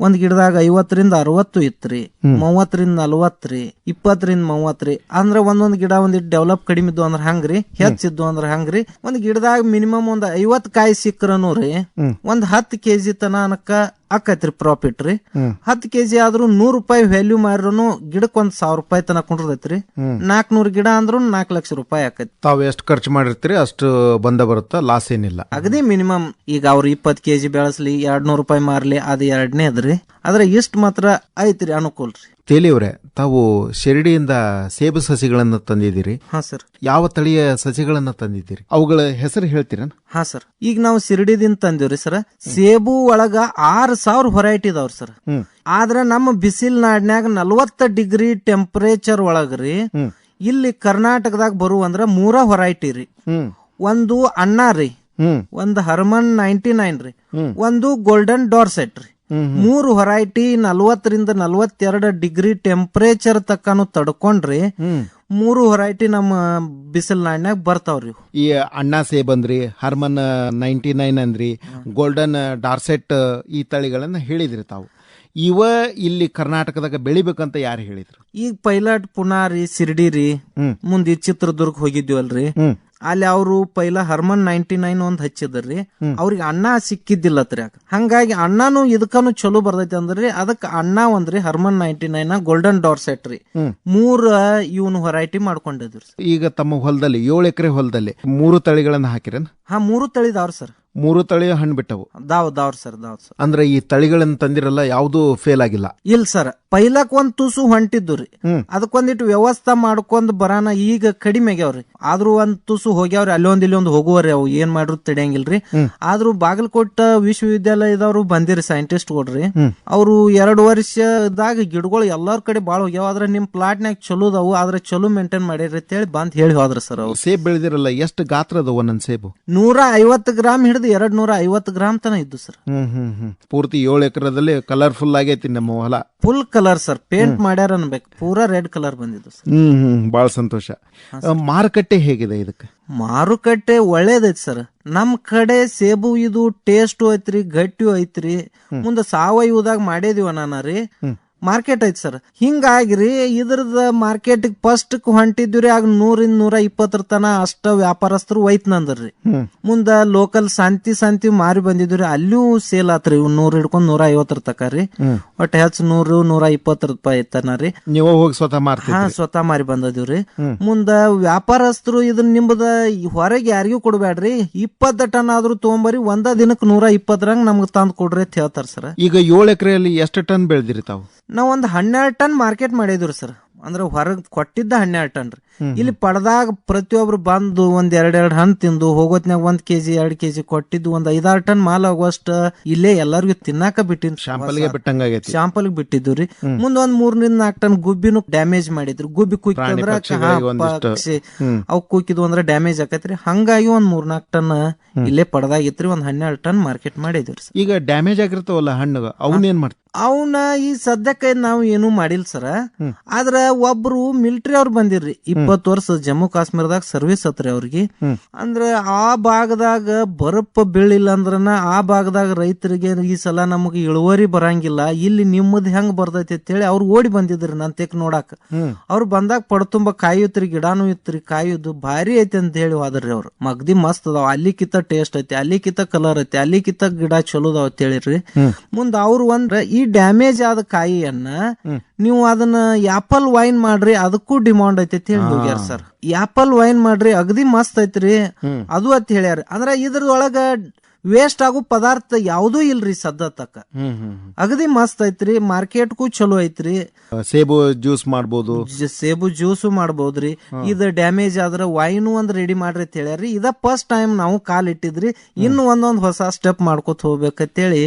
ಒಂದ್ ಗಿಡದಾಗ 50-60 ಇತ್ರಿ, 30-40 ರೀ, 20-30 ರೀ. ಅಂದ್ರ ಒಂದೊಂದ್ ಗಿಡ ಒಂದಿಟ್ಟು ಡೆವಲಪ್ ಕಡಿಮೆ ಇದ್ದು ಅಂದ್ರ ಹಂಗ್ರಿ, ಹೆಚ್ಚಿದ್ದು ಅಂದ್ರ ಹಂಗ್ರಿ. ಒಂದ್ ಗಿಡದಾಗ ಮಿನಿಮಮ್ ಒಂದ್ 50 ಕಾಯಿ ಸಿಕ್ಕರನು ರೀ ಒಂದ್ 10 kg ತನಕ ಆಕೈತ್ರಿ ಪ್ರಾಫಿಟ್ ರೀ. 10 kg ಆದ್ರೂ 100 ರೂಪಾಯಿ ವ್ಯಾಲ್ಯೂ ಮಾರ್ರು ಗಿಡಕ್ ಒಂದ್ 1000 ರೂಪಾಯಿ ತನಕ ಕುಂಡಿರ್ತೈತ್ರಿ. 400 ಗಿಡ ಅಂದ್ರೂ 4 ಲಕ್ಷ ರೂಪಾಯಿ ಆಕೈತಿ. ತಾವ್ ಎಷ್ಟು ಖರ್ಚು ಮಾಡಿರ್ತೀರಿ ಅಷ್ಟು ಬಂದ ಬರುತ್ತಾ, ಲಾಸ್ ಏನಿಲ್ಲ. ಅಗದಿ ಮಿನಿಮಮ್ ಈಗ ಅವ್ರು 20 kg ಬೆಳೆಸ್ಲಿ 200 ರೂಪಾಯಿ ಮಾರ್ಲಿ ಅದು ಎರಡನೇ ಅದ್ರಿ. ಆದ್ರೆ ಇಷ್ಟ ಮಾತ್ರ ಐತ್ರಿ ಅನುಕೂಲ ರೀ. ತೇಲಿಯವ್ರೆ, ತಾವು ಶಿರಡಿಯಿಂದ ಸೇಬು ಸಸಿಗಳನ್ನ ತಂದಿದ್ದೀರಿ. ಹಾ ಸರ್. ಯಾವ ತಳಿಯ ಸಸಿಗಳನ್ನ ತಂದಿದ್ದೀರಿ? ಅವುಗಳ ಹೆಸರು ಹೇಳ್ತೀರ? ಹಾ ಸರ್. ಈಗ ನಾವು ಶಿರಡಿದಿಂದ ತಂದಿವ್ರಿ ಸರ್. ಸೇಬು ಒಳಗ 6000 ವೆರೈಟಿ ಇದಾವ್ರಿ ಸರ್. ಆದ್ರೆ ನಮ್ಮ ಬಿಸಿಲ್ ನಾಡ್ನ್ಯಾಗ 40 ಡಿಗ್ರಿ ಟೆಂಪರೇಚರ್ ಒಳಗ್ರಿ ಇಲ್ಲಿ ಕರ್ನಾಟಕದಾಗ ಬರುವಂದ್ರ 3 ವೆರೈಟಿ ರೀ. ಒಂದು ಅಣ್ಣ ರೀ, ಒಂದು ಹರ್ಮನ್ 99 ರೀ, ಒಂದು ಗೋಲ್ಡನ್ ಡಾರ್ಸೆಟ್ ರೀ. 3 ವೆರೈಟಿ 40-42 ಡಿಗ್ರಿ ಟೆಂಪರೇಚರ್ ತಕ್ಕನು ತಡ್ಕೊಂಡ್ರಿ 3 ವೆರೈಟಿ ನಮ್ಮ ಬಿಸಿಲ್ ನಾಡ್ನ್ಯಾಗ ಬರ್ತಾವ್ರಿ. ಈ ಅಣ್ಣಾ ಸೇಬ್ ಅಂದ್ರಿ, ಹರ್ಮನ್ 99 ಅಂದ್ರಿ, ಗೋಲ್ಡನ್ ಡಾರ್ಸೆಟ್ ಈ ತಳಿಗಳನ್ನ ಹೇಳಿದ್ರಿ ತಾವು. ಇವ ಇಲ್ಲಿ ಕರ್ನಾಟಕದಾಗ ಬೆಳಿಬೇಕಂತ ಯಾರು ಹೇಳಿದ್ರು? ಈಗ ಪೈಲಾಟ್ ಪುನಾರಿ, ಸಿರ್ಡಿ ರೀ, ಮುಂದೆ ಚಿತ್ರದುರ್ಗ ಹೋಗಿದ್ವಲ್ರಿ, ಅಲ್ಲಿ ಅವರು ಪೈಲ ಹರ್ಮನ್ 99 ಒಂದ್ ಹಚ್ಚಿದ್ರಿ. ಅವ್ರಿಗೆ ಅಣ್ಣ ಸಿಕ್ಕಿದ್ದಿಲ್ಲತ್ರಿ. ಹಂಗಾಗಿ ಅಣ್ಣನು ಇದಕ್ಕನು ಚಲೋ ಬರ್ತೈತಿ ಅಂದ್ರಿ, ಅದಕ್ ಅಣ್ಣ ಒಂದ್ರಿ, ಹರ್ಮನ್ 99 ಗೋಲ್ಡನ್ ಡಾರ್ಸೆಟ್ ರೀ, 3 ಇವನು ವೆರೈಟಿ ಮಾಡ್ಕೊಂಡಿದ್ರಿ. ಈಗ ತಮ್ಮ ಹೊಲದಲ್ಲಿ 7 ಎಕರೆ ಹೊಲದಲ್ಲಿ 3 ತಳಿಗಳನ್ನ ಹಾಕಿರೇನ್? ಹಾ, 3 ತಳಿದಾವ್ರ ಸರ್. 3 ತಳಿ ಹಣ್ಣು ಬಿಟ್ಟವು. ದಾವ್ ಸರ್. ಅಂದ್ರೆ ಈ ತಳಿಗಳನ್ನ ತಂದಿರಲ್ಲ, ಯಾವ್ದು ಫೇಲ್ ಆಗಿಲ್ಲ? ಇಲ್ಲ ಸರ್. ಪೈಲಕ್ ಒಂದ್ ತುಸು ಹೊಂಟಿದ್ದು ರೀ, ಅದಕ್ಕೊಂದಿಟ್ಟು ವ್ಯವಸ್ಥೆ ಮಾಡ್ಕೊಂಡ್ ಬರಾನ ಈಗ ಕಡಿಮೆ ಆಗ್ಯಾವ್ರಿ. ಆದ್ರೂ ಒಂದ್ ತುಸು ಹೋಗ್ಯಾವ್ರಿ, ಅಲ್ಲೊಂದ್ ಇಲ್ಲೊಂದ್ ಹೋಗುವರಿ, ಅವು ಏನ್ ಮಾಡ್ರು ತಡೆಯಂಗಿಲ್ರಿ. ಆದ್ರೂ ಬಾಗಲಕೋಟ ವಿಶ್ವವಿದ್ಯಾಲಯದವ್ರು ಬಂದಿರಿ ಸೈಂಟಿಸ್ಟ್ ಕೊಡ್ರಿ, ಅವ್ರು 2 ವರ್ಷದಾಗ ಗಿಡಗಳು ಎಲ್ಲಾರ ಕಡೆ ಬಾಳ ಹೋಗ್ಯಾವ. ಆದ್ರೆ ನಿಮ್ ಪ್ಲಾಟ್ನಾಗ ಚಲೋದವು, ಆದ್ರೆ ಚಲೋ ಮೇಂಟೈನ್ ಮಾಡಿರಿ ಅಂತ ಹೇಳಿ ಬಂದ್ ಹೇಳಿ ಹೋದ್ರ ಸರ್. ಅವ್ರು ಸೇಬ್ ಬೆಳೆದಿರಲ್ಲ, ಎಷ್ಟು ಗಾತ್ರದ ಒಂದೊಂದ್ ಸೇಬು? 150 ಗ್ರಾಮ್ ಹಿಡಿದು 250 ಗ್ರಾಮ್ ತನ ಇದ್ದು ಸರ್. ಪೂರ್ತಿ 7 ಎಕರೆದಲ್ಲಿ ಕಲರ್ಫುಲ್ ಆಗೈತಿ ನಮ್ಮ ಹೊಲ. ಫುಲ್ ಕಲರ್ ಸರ್, ಪೇಂಟ್ ಮಾಡ್ಯಾರ ಅನ್ಬೇಕು, ಪೂರಾ ರೆಡ್ ಕಲರ್ ಬಂದಿದ್ದು ಸರ್. ಬಹಳ ಸಂತೋಷ. ಮಾರುಕಟ್ಟೆ ಹೇಗಿದೆ ಇದಕ್ಕೆ? ಮಾರುಕಟ್ಟೆ ಒಳ್ಳೇದೈತಿ ಸರ್. ನಮ್ ಕಡೆ ಸೇಬು ಇದು ಟೇಸ್ಟ್ ಐತ್ರಿ, ಗಟ್ಟಿ ಐತ್ರಿ. ಮುಂದ ಸಾವಯವದಾಗ ಮಾಡಿದೀವ ನಾನ ರೀ, ಮಾರ್ಕೆಟ್ ಐತಿ ಸರ್. ಹಿಂಗಾಗಿರಿ ಇದ್ರದ ಮಾರ್ಕೆಟ್ ಫಸ್ಟ್ ಹೊಂಟಿದ್ವಿ, ಆಗ 100-120 ತನ ಅಷ್ಟ ವ್ಯಾಪಾರಸ್ಥರು ಒಯ್ತ್ ನಂದ್ರಿ. ಮುಂದ ಲೋಕಲ್ ಶಾಂತಿ ಮಾರಿ ಬಂದಿದ್ವಿ, ಅಲ್ಲೂ ಸೇಲ್ ಆತ್ರಿ. 100 ಹಿಡ್ಕೊಂಡ್ 150 ತಕ ರೀ, ಒಟ್ಟ ಹೆಚ್ಚು 100-120 ರೂಪಾಯಿ ತನ ರೀ. ನೀವು ಹೋಗಿ ಸ್ವತಃ ಮಾರ್ತೀರಿ? ಹಾ, ಸ್ವತಃ ಮಾರಿ ಬಂದಿವ್ರಿ. ಮುಂದ ವ್ಯಾಪಾರಸ್ಥರು ಇದನ್ನ ನಿಮ್ದ ಹೊರಗೆ ಯಾರಿಗೂ ಕೊಡ್ಬ್ಯಾಡ್ರಿ, 20 ಟನ್ ಆದ್ರೂ ತಗೊಂಬರಿ, ಒಂದ ದಿನಕ್ಕೆ 120 ನಮ್ಗೆ ತಂದ್ ಕೊಡ್ರಿ ಅಂತ ಹೇಳ್ತಾರ ಸರ್. ಈಗ 7 ಎಕರೆಯಲ್ಲಿ ಎಷ್ಟು ಟನ್ ಬೆಳೆದಿರಿ ತಾವು? ನಾವ್ ಒಂದ್ 12 ಟನ್ ಮಾರ್ಕೆಟ್ ಮಾಡಿದ್ರಿ ಸರ್. ಅಂದ್ರೆ ಹೊರಗ್ ಕೊಟ್ಟಿದ್ದ 12 ಟನ್ ರೀ. ಇಲ್ಲಿ ಪಡೆದಾಗ ಪ್ರತಿಯೊಬ್ರು ಬಂದು ಒಂದ್ 2 ಹಣ್ಣು ತಿಂದು ಹೋಗೋತ್ನಾಗ 1 kg 2 kg ಕೊಟ್ಟಿದ್ದು ಒಂದ್ 5-6 ಟನ್ ಮಾಲ್ ಆಗುವಷ್ಟ ಇಲ್ಲೇ ಎಲ್ಲರಿಗೂ ತಿನ್ನಾಕ ಬಿಟ್ಟಿನ್, ಶಾಂಪಲ್ ಬಿಟ್ಟಿದ್ದು ರೀ. ಮುಂದ್ ಒಂದ್ 3-4 ಟನ್ ಗುಬ್ಬಿನೂ ಡ್ಯಾಮೇಜ್ ಮಾಡಿದ್ರು. ಗುಬ್ಬಿ ಕುಯ್ಕಂದ್ರ ಅವ್ ಕುಯ್ಕಿದ್ವು ಅಂದ್ರ ಡ್ಯಾಮೇಜ್ ಆಕೈತ್ರಿ. ಹಂಗಾಗಿ ಒಂದ್ 3-4 ಟನ್ ಇಲ್ಲೇ ಪಡೆದಾಗಿತ್ರಿ. ಒಂದ್ 12 ಟನ್ ಮಾರ್ಕೆಟ್ ಮಾಡಿದ್ರಿ. ಈಗ ಡ್ಯಾಮೇಜ್ ಆಗಿರ್ತಾವಲ್ಲ ಹಣ್ಣು, ಅವನ್ ಏನ್ ಮಾಡ್ತೀವಿ? ಅವನ್ನ ಈ ಸದ್ಯಕ್ಕೆ ನಾವು ಏನು ಮಾಡಿಲ್ ಸರ. ಆದ್ರ ಒಬ್ರು ಮಿಲಿಟರಿ ಅವ್ರು ಬಂದಿರ್ರಿ 20 ವರ್ಷ ಜಮ್ಮು ಕಾಶ್ಮೀರದಾಗ ಸರ್ವಿಸ್ ಹತ್ರಿ ಅವ್ರಿಗೆ. ಅಂದ್ರ ಆ ಭಾಗದಾಗ ಬರಪ್ಪ ಬೀಳಿಲ್ಲ ಅಂದ್ರನ ಆ ಭಾಗದಾಗ ರೈತರಿಗೆ ಈ ಸಲ ನಮಗ್ ಇಳುವರಿ ಬರಂಗಿಲ್ಲ, ಇಲ್ಲಿ ನಿಮ್ಮದ್ ಹೆಂಗ್ ಬರ್ತೈತಿ ಅಂತೇಳಿ ಅವ್ರು ಓಡಿ ಬಂದಿದ್ರಿ ನನ್ ತೆಕ್ ನೋಡಾಕ. ಅವ್ರು ಬಂದಾಗ ಪಡ್ತುಂಬ ಕಾಯಿ ಇತ್ರಿ, ಗಿಡಾನು ಇತ್ರಿ, ಕಾಯುದು ಭಾರಿ ಐತಿ ಅಂತ ಹೇಳಿ ಹೋದ್ರಿ ಅವ್ರು. ಮಗ್ದಿ ಮಸ್ತ್ ಅದಾವ, ಅಲ್ಲಿಕಿತ್ತ ಟೇಸ್ಟ್ ಐತಿ, ಅಲ್ಲಿಕಿತ್ತ ಕಲರ್ ಐತಿ, ಅಲ್ಲಿಕಿತ್ತ ಗಿಡ ಚಲೋ ಅದಾವ ಅಂತ ಹೇಳಿರಿ. ಮುಂದ ಅವ್ರು ಈ ಡ್ಯಾಮೇಜ್ ಆದ ಕಾಯಿಯನ್ನ ನೀವು ಅದನ್ನ ಆಪಲ್ ವೈನ್ ಮಾಡ್ರಿ, ಅದಕ್ಕೂ ಡಿಮಾಂಡ್ ಐತಿ ಅಂತ ಹೇಳಿ ಹೋಗ್ಯಾರ ಸರ್. ಆಪಲ್ ವೈನ್ ಮಾಡ್ರಿ ಅಗದಿ ಮಸ್ತ್ ಐತ್ರಿ ಅದು ಅಂತ ಹೇಳ್ಯಾರ. ಅಂದ್ರ ಇದ್ರೊಳಗ ವೇಸ್ಟ್ ಆಗೋ ಪದಾರ್ಥ ಯಾವ್ದೂ ಇಲ್ರಿ ಸದ್ದ ಅಗದಿ ಮಸ್ತ್ ಐತ್ರಿ, ಮಾರ್ಕೆಟ್ಗೂ ಚಲೋ ಐತ್ರಿ. ಸೇಬು ಜ್ಯೂಸ್ ಮಾಡ್ಬೋದು, ಸೇಬು ಜ್ಯೂಸು ಮಾಡ್ಬೋದ್ರಿ. ಇದ ಡ್ಯಾಮೇಜ್ ಆದ್ರ ವೈನು ಒಂದ್ ರೆಡಿ ಮಾಡ್ರಿ ಅಂತ ಹೇಳ್ಯಾರಿ. ಇದ ಫಸ್ಟ್ ಟೈಮ್ ನಾವು ಕಾಲ್ ಇಟ್ಟಿದ್ರಿ, ಇನ್ನು ಒಂದೊಂದ್ ಹೊಸ ಸ್ಟೆಪ್ ಮಾಡ್ಕೊತ ಹೋಗ್ಬೇಕಂತೇಳಿ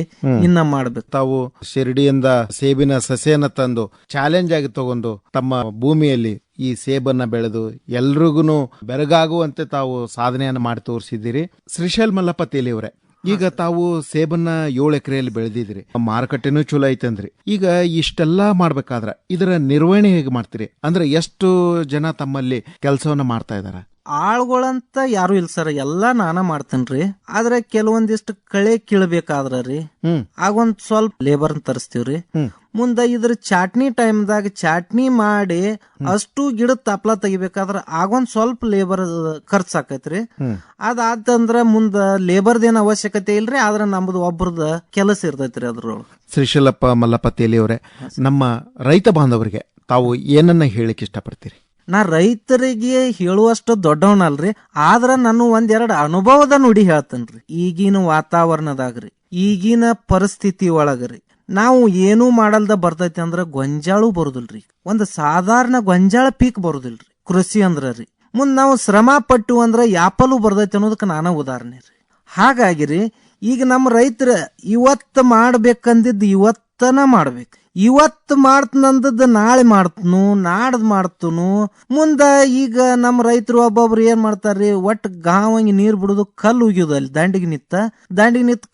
ಇನ್ನ ಮಾಡ್ಬೇಕು. ತಾವು ಶಿರಡಿಯಿಂದ ಸೇಬಿನ ಸಸ್ಯನ ತಂದು ಚಾಲೆಂಜ್ ಆಗಿ ತಗೊಂಡು ತಮ್ಮ ಭೂಮಿಯಲ್ಲಿ ಈ ಸೇಬನ್ನ ಬೆಳೆದು ಎಲ್ರಿಗೂ ಬೆರಗಾಗುವಂತೆ ತಾವು ಸಾಧನೆಯನ್ನು ಮಾಡಿ ತೋರಿಸಿದ್ದೀರಿ. ಶ್ರೀಶೈಲ್ ಮಲ್ಲಪ್ಪ ತೇಲಿ ಅವರೇ, ಈಗ ತಾವು ಸೇಬನ್ನ 7 ಎಕರೆಯಲ್ಲಿ ಬೆಳೆದಿದ್ರಿ, ಮಾರುಕಟ್ಟೆನೂ ಚಲೋ ಐತಂದ್ರಿ. ಈಗ ಇಷ್ಟೆಲ್ಲಾ ಮಾಡ್ಬೇಕಾದ್ರ ಇದರ ನಿರ್ವಹಣೆ ಹೇಗೆ ಮಾಡ್ತೀರಿ? ಅಂದ್ರೆ ಎಷ್ಟು ಜನ ತಮ್ಮಲ್ಲಿ ಕೆಲಸವನ್ನ ಮಾಡ್ತಾ ಇದಾರ? ಆಳ್ಗಳಂತ ಯಾರು ಇಲ್ಲ ಸರ್, ಎಲ್ಲಾ ನಾನ ಮಾಡ್ತೇನ್ರಿ. ಆದ್ರೆ ಕೆಲವೊಂದಿಷ್ಟು ಕಳೆ ಕೀಳ್ಬೇಕಾದ್ರ ರೀ ಆಗೊಂದ್ ಸ್ವಲ್ಪ ಲೇಬರ್ ತರಿಸ್ತೀವ್ರಿ. ಮುಂದ ಇದ್ರ ಚಾಟ್ನಿ ಟೈಮ್ದಾಗ ಚಾಟ್ನಿ ಮಾಡಿ ಅಷ್ಟು ಗಿಡದ ತಪ್ಲ ತೆಗಿಬೇಕಾದ್ರ ಆಗೊಂದ್ ಸ್ವಲ್ಪ ಲೇಬರ್ ಖರ್ಚ್ ಆಕೈತ್ರಿ. ಅದಾದಂದ್ರ ಮುಂದ ಲೇಬರ್ದೇನ್ ಅವಶ್ಯಕತೆ ಇಲ್ರಿ, ಆದ್ರ ನಮ್ದು ಒಬ್ರದ ಕೆಲಸ ಇರ್ತೈತ್ರಿ ಅದ್ರೊಳಗ. ಶ್ರೀಶೈಲಪ್ಪ ಮಲ್ಲಪ್ಪ ತೇಲಿ ಅವರೇ, ನಮ್ಮ ರೈತ ಬಾಂಧವರಿಗೆ ತಾವು ಏನನ್ನ ಹೇಳಿಕ್ ಇಷ್ಟಪಡ್ತೀರಿ? ನಾ ರೈತರಿಗೆ ಹೇಳುವಷ್ಟು ದೊಡ್ಡವನಲ್ರಿ, ಆದ್ರ ನಾನು ಒಂದೆರಡು ಅನುಭವದ ನುಡಿ ಹೇಳ್ತೇನ್ರಿ. ಈಗಿನ ವಾತಾವರಣದಾಗ್ರಿ, ಈಗಿನ ಪರಿಸ್ಥಿತಿ ಒಳಗ್ರಿ ನಾವು ಏನೂ ಮಾಡಲ್ದ ಬರ್ತೈತಿ ಅಂದ್ರ ಗೊಂಜಾಳು ಬರುದಿಲ್ರಿ, ಒಂದ್ ಸಾಧಾರಣ ಗೊಂಜಾಳ ಪೀಕ್ ಬರುದಿಲ್ರಿ ಕೃಷಿ ಅಂದ್ರ ರೀ. ಮುಂದ್ ನಾವು ಶ್ರಮ ಪಟ್ಟು ಅಂದ್ರ ಯಾಪಲು ಬರ್ತೈತಿ ಅನ್ನೋದಕ್ಕೆ ನಾನ ಉದಾಹರಣೆ ರೀ. ಹಾಗಾಗಿರಿ ಈಗ ನಮ್ಮ ರೈತರ ಇವತ್ತು ಮಾಡ್ಬೇಕಂದಿದ್ದು ಇವತ್ತನ ಮಾಡ್ಬೇಕು, ಇವತ್ತು ಮಾಡ್ತನಂದದ್ದು ನಾಳೆ ಮಾಡ್ತನು, ನಾಡ್ದು ಮಾಡ್ತನು. ಮುಂದ ಈಗ ನಮ್ಮ ರೈತರು ಒಬ್ಬೊಬ್ರು ಏನ್ ಮಾಡ್ತಾರ್ರಿ, ಒಟ್ಟು ಗಾವಂಗಿ ನೀರ್ ಬಿಡುದು, ಕಲ್ಲು ಉಗಿಯೋದು, ಅಲ್ಲಿ ದಂಡಿಗೆ ನಿಂತ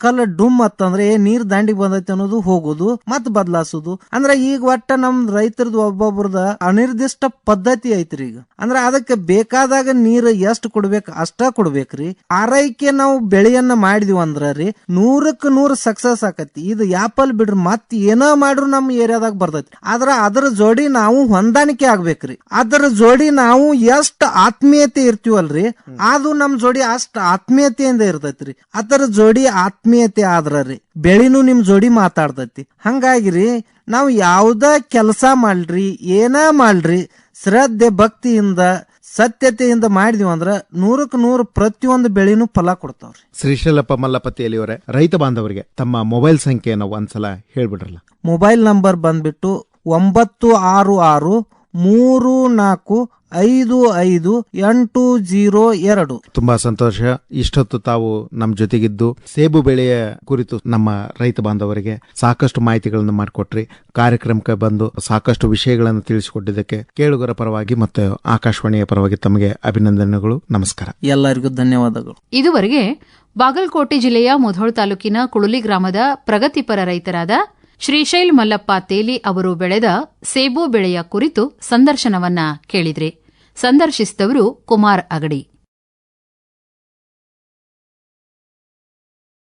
ಕಲ್ಲು ಡುಮ್ ಅತ್ತಂದ್ರೆ ನೀರ್ ದಂಡಿಗೆ ಬಂದೈತಿ ಅನ್ನೋದು ಹೋಗುದು ಮತ್ ಬದಲಾಸುದು. ಅಂದ್ರ ಈಗ ಒಟ್ಟ ನಮ್ ರೈತರದು ಒಬ್ಬೊಬ್ರದ ಅನಿರ್ದಿಷ್ಟ ಪದ್ಧತಿ ಐತ್ರಿ. ಈಗ ಅಂದ್ರ ಅದಕ್ಕೆ ಬೇಕಾದಾಗ ನೀರ್ ಎಷ್ಟ್ ಕೊಡ್ಬೇಕು ಅಷ್ಟ ಕೊಡ್ಬೇಕ್ರಿ. ಆರೈಕೆ ನಾವು ಬೆಳೆಯನ್ನ ಮಾಡಿದ್ವಿ ಅಂದ್ರ ರೀ 100ಕ್ಕೆ 100 ಸಕ್ಸಸ್ ಆಕತಿ. ಇದು ಆಪಲ್ ಬಿಡ್ರಿ ಮತ್ ಏನೋ ಮಾಡ್ರು ನಮ್ ಏರಿಯಾದಾಗ ಬರ್ತೈತಿ. ಆದ್ರ ಅದ್ರ ಜೋಡಿ ನಾವು ಹೊಂದಾಣಿಕೆ ಆಗ್ಬೇಕ್ರಿ. ಅದ್ರ ಜೋಡಿ ನಾವು ಎಷ್ಟ್ ಆತ್ಮೀಯತೆ ಇರ್ತೀವಲ್ರಿ, ಅದು ನಮ್ ಜೋಡಿ ಅಷ್ಟ್ ಆತ್ಮೀಯತೆಯಿಂದ ಇರ್ತೈತ್ರಿ. ಅದರ ಜೋಡಿ ಆತ್ಮೀಯತೆ ಆದ್ರಿ ಬೆಳಿನೂ ನಿಮ್ ಜೋಡಿ ಮಾತಾಡ್ತೈತಿ. ಹಂಗಾಗಿರಿ ನಾವು ಯಾವ್ದ ಕೆಲಸ ಮಾಡ್ರಿ, ಏನ ಮಾಡ್ರಿ, ಶ್ರದ್ಧೆ ಭಕ್ತಿಯಿಂದ ಸತ್ಯತೆಯಿಂದ ಮಾಡಿದ್ವಿ ಅಂದ್ರ 100ಕ್ಕೆ 100 ಪ್ರತಿಯೊಂದು ಬೆಳೆನೂ ಫಲ ಕೊಡ್ತಾವ್ರಿ. ಶ್ರೀಶೈಲಪ್ಪ ಮಲ್ಲಪ್ಪ ತೇಲಿ ಅವರೇ, ರೈತ ಬಾಂಧವರಿಗೆ ತಮ್ಮ ಮೊಬೈಲ್ ಸಂಖ್ಯೆಯನ್ನು ಒಂದ್ಸಲ ಹೇಳ್ಬಿಡ್ರಲ್ಲ. ಮೊಬೈಲ್ ನಂಬರ್ ಬಂದ್ಬಿಟ್ಟು 96434550802. ತುಂಬಾ ಸಂತೋಷ. ಇಷ್ಟೊತ್ತು ತಾವು ನಮ್ ಜೊತೆಗಿದ್ದು ಸೇಬು ಬೆಳೆಯ ಕುರಿತು ನಮ್ಮ ರೈತ ಬಾಂಧವರಿಗೆ ಸಾಕಷ್ಟು ಮಾಹಿತಿಗಳನ್ನು ಮಾಡಿಕೊಟ್ರಿ. ಕಾರ್ಯಕ್ರಮಕ್ಕೆ ಬಂದು ಸಾಕಷ್ಟು ವಿಷಯಗಳನ್ನು ತಿಳಿಸಿಕೊಟ್ಟಿದ್ದಕ್ಕೆ ಕೇಳುಗರ ಪರವಾಗಿ ಮತ್ತು ಆಕಾಶವಾಣಿಯ ಪರವಾಗಿ ತಮಗೆ ಅಭಿನಂದನೆಗಳು. ನಮಸ್ಕಾರ. ಎಲ್ಲರಿಗೂ ಧನ್ಯವಾದಗಳು. ಇದುವರೆಗೆ ಬಾಗಲಕೋಟೆ ಜಿಲ್ಲೆಯ ಮುಧೋಳ ತಾಲೂಕಿನ ಕುಳುಲಿ ಗ್ರಾಮದ ಪ್ರಗತಿಪರ ರೈತರಾದ ಶ್ರೀಶೈಲ್ ಮಲ್ಲಪ್ಪ ತೇಲಿ ಅವರು ಬೆಳೆದ ಸೇಬು ಬೆಳೆಯ ಕುರಿತು ಸಂದರ್ಶನವನ್ನ ಕೇಳಿದ್ರಿ. ಸಂದರ್ಶಿಸಿದವರು ಕುಮಾರ್ ಅಗಡಿ.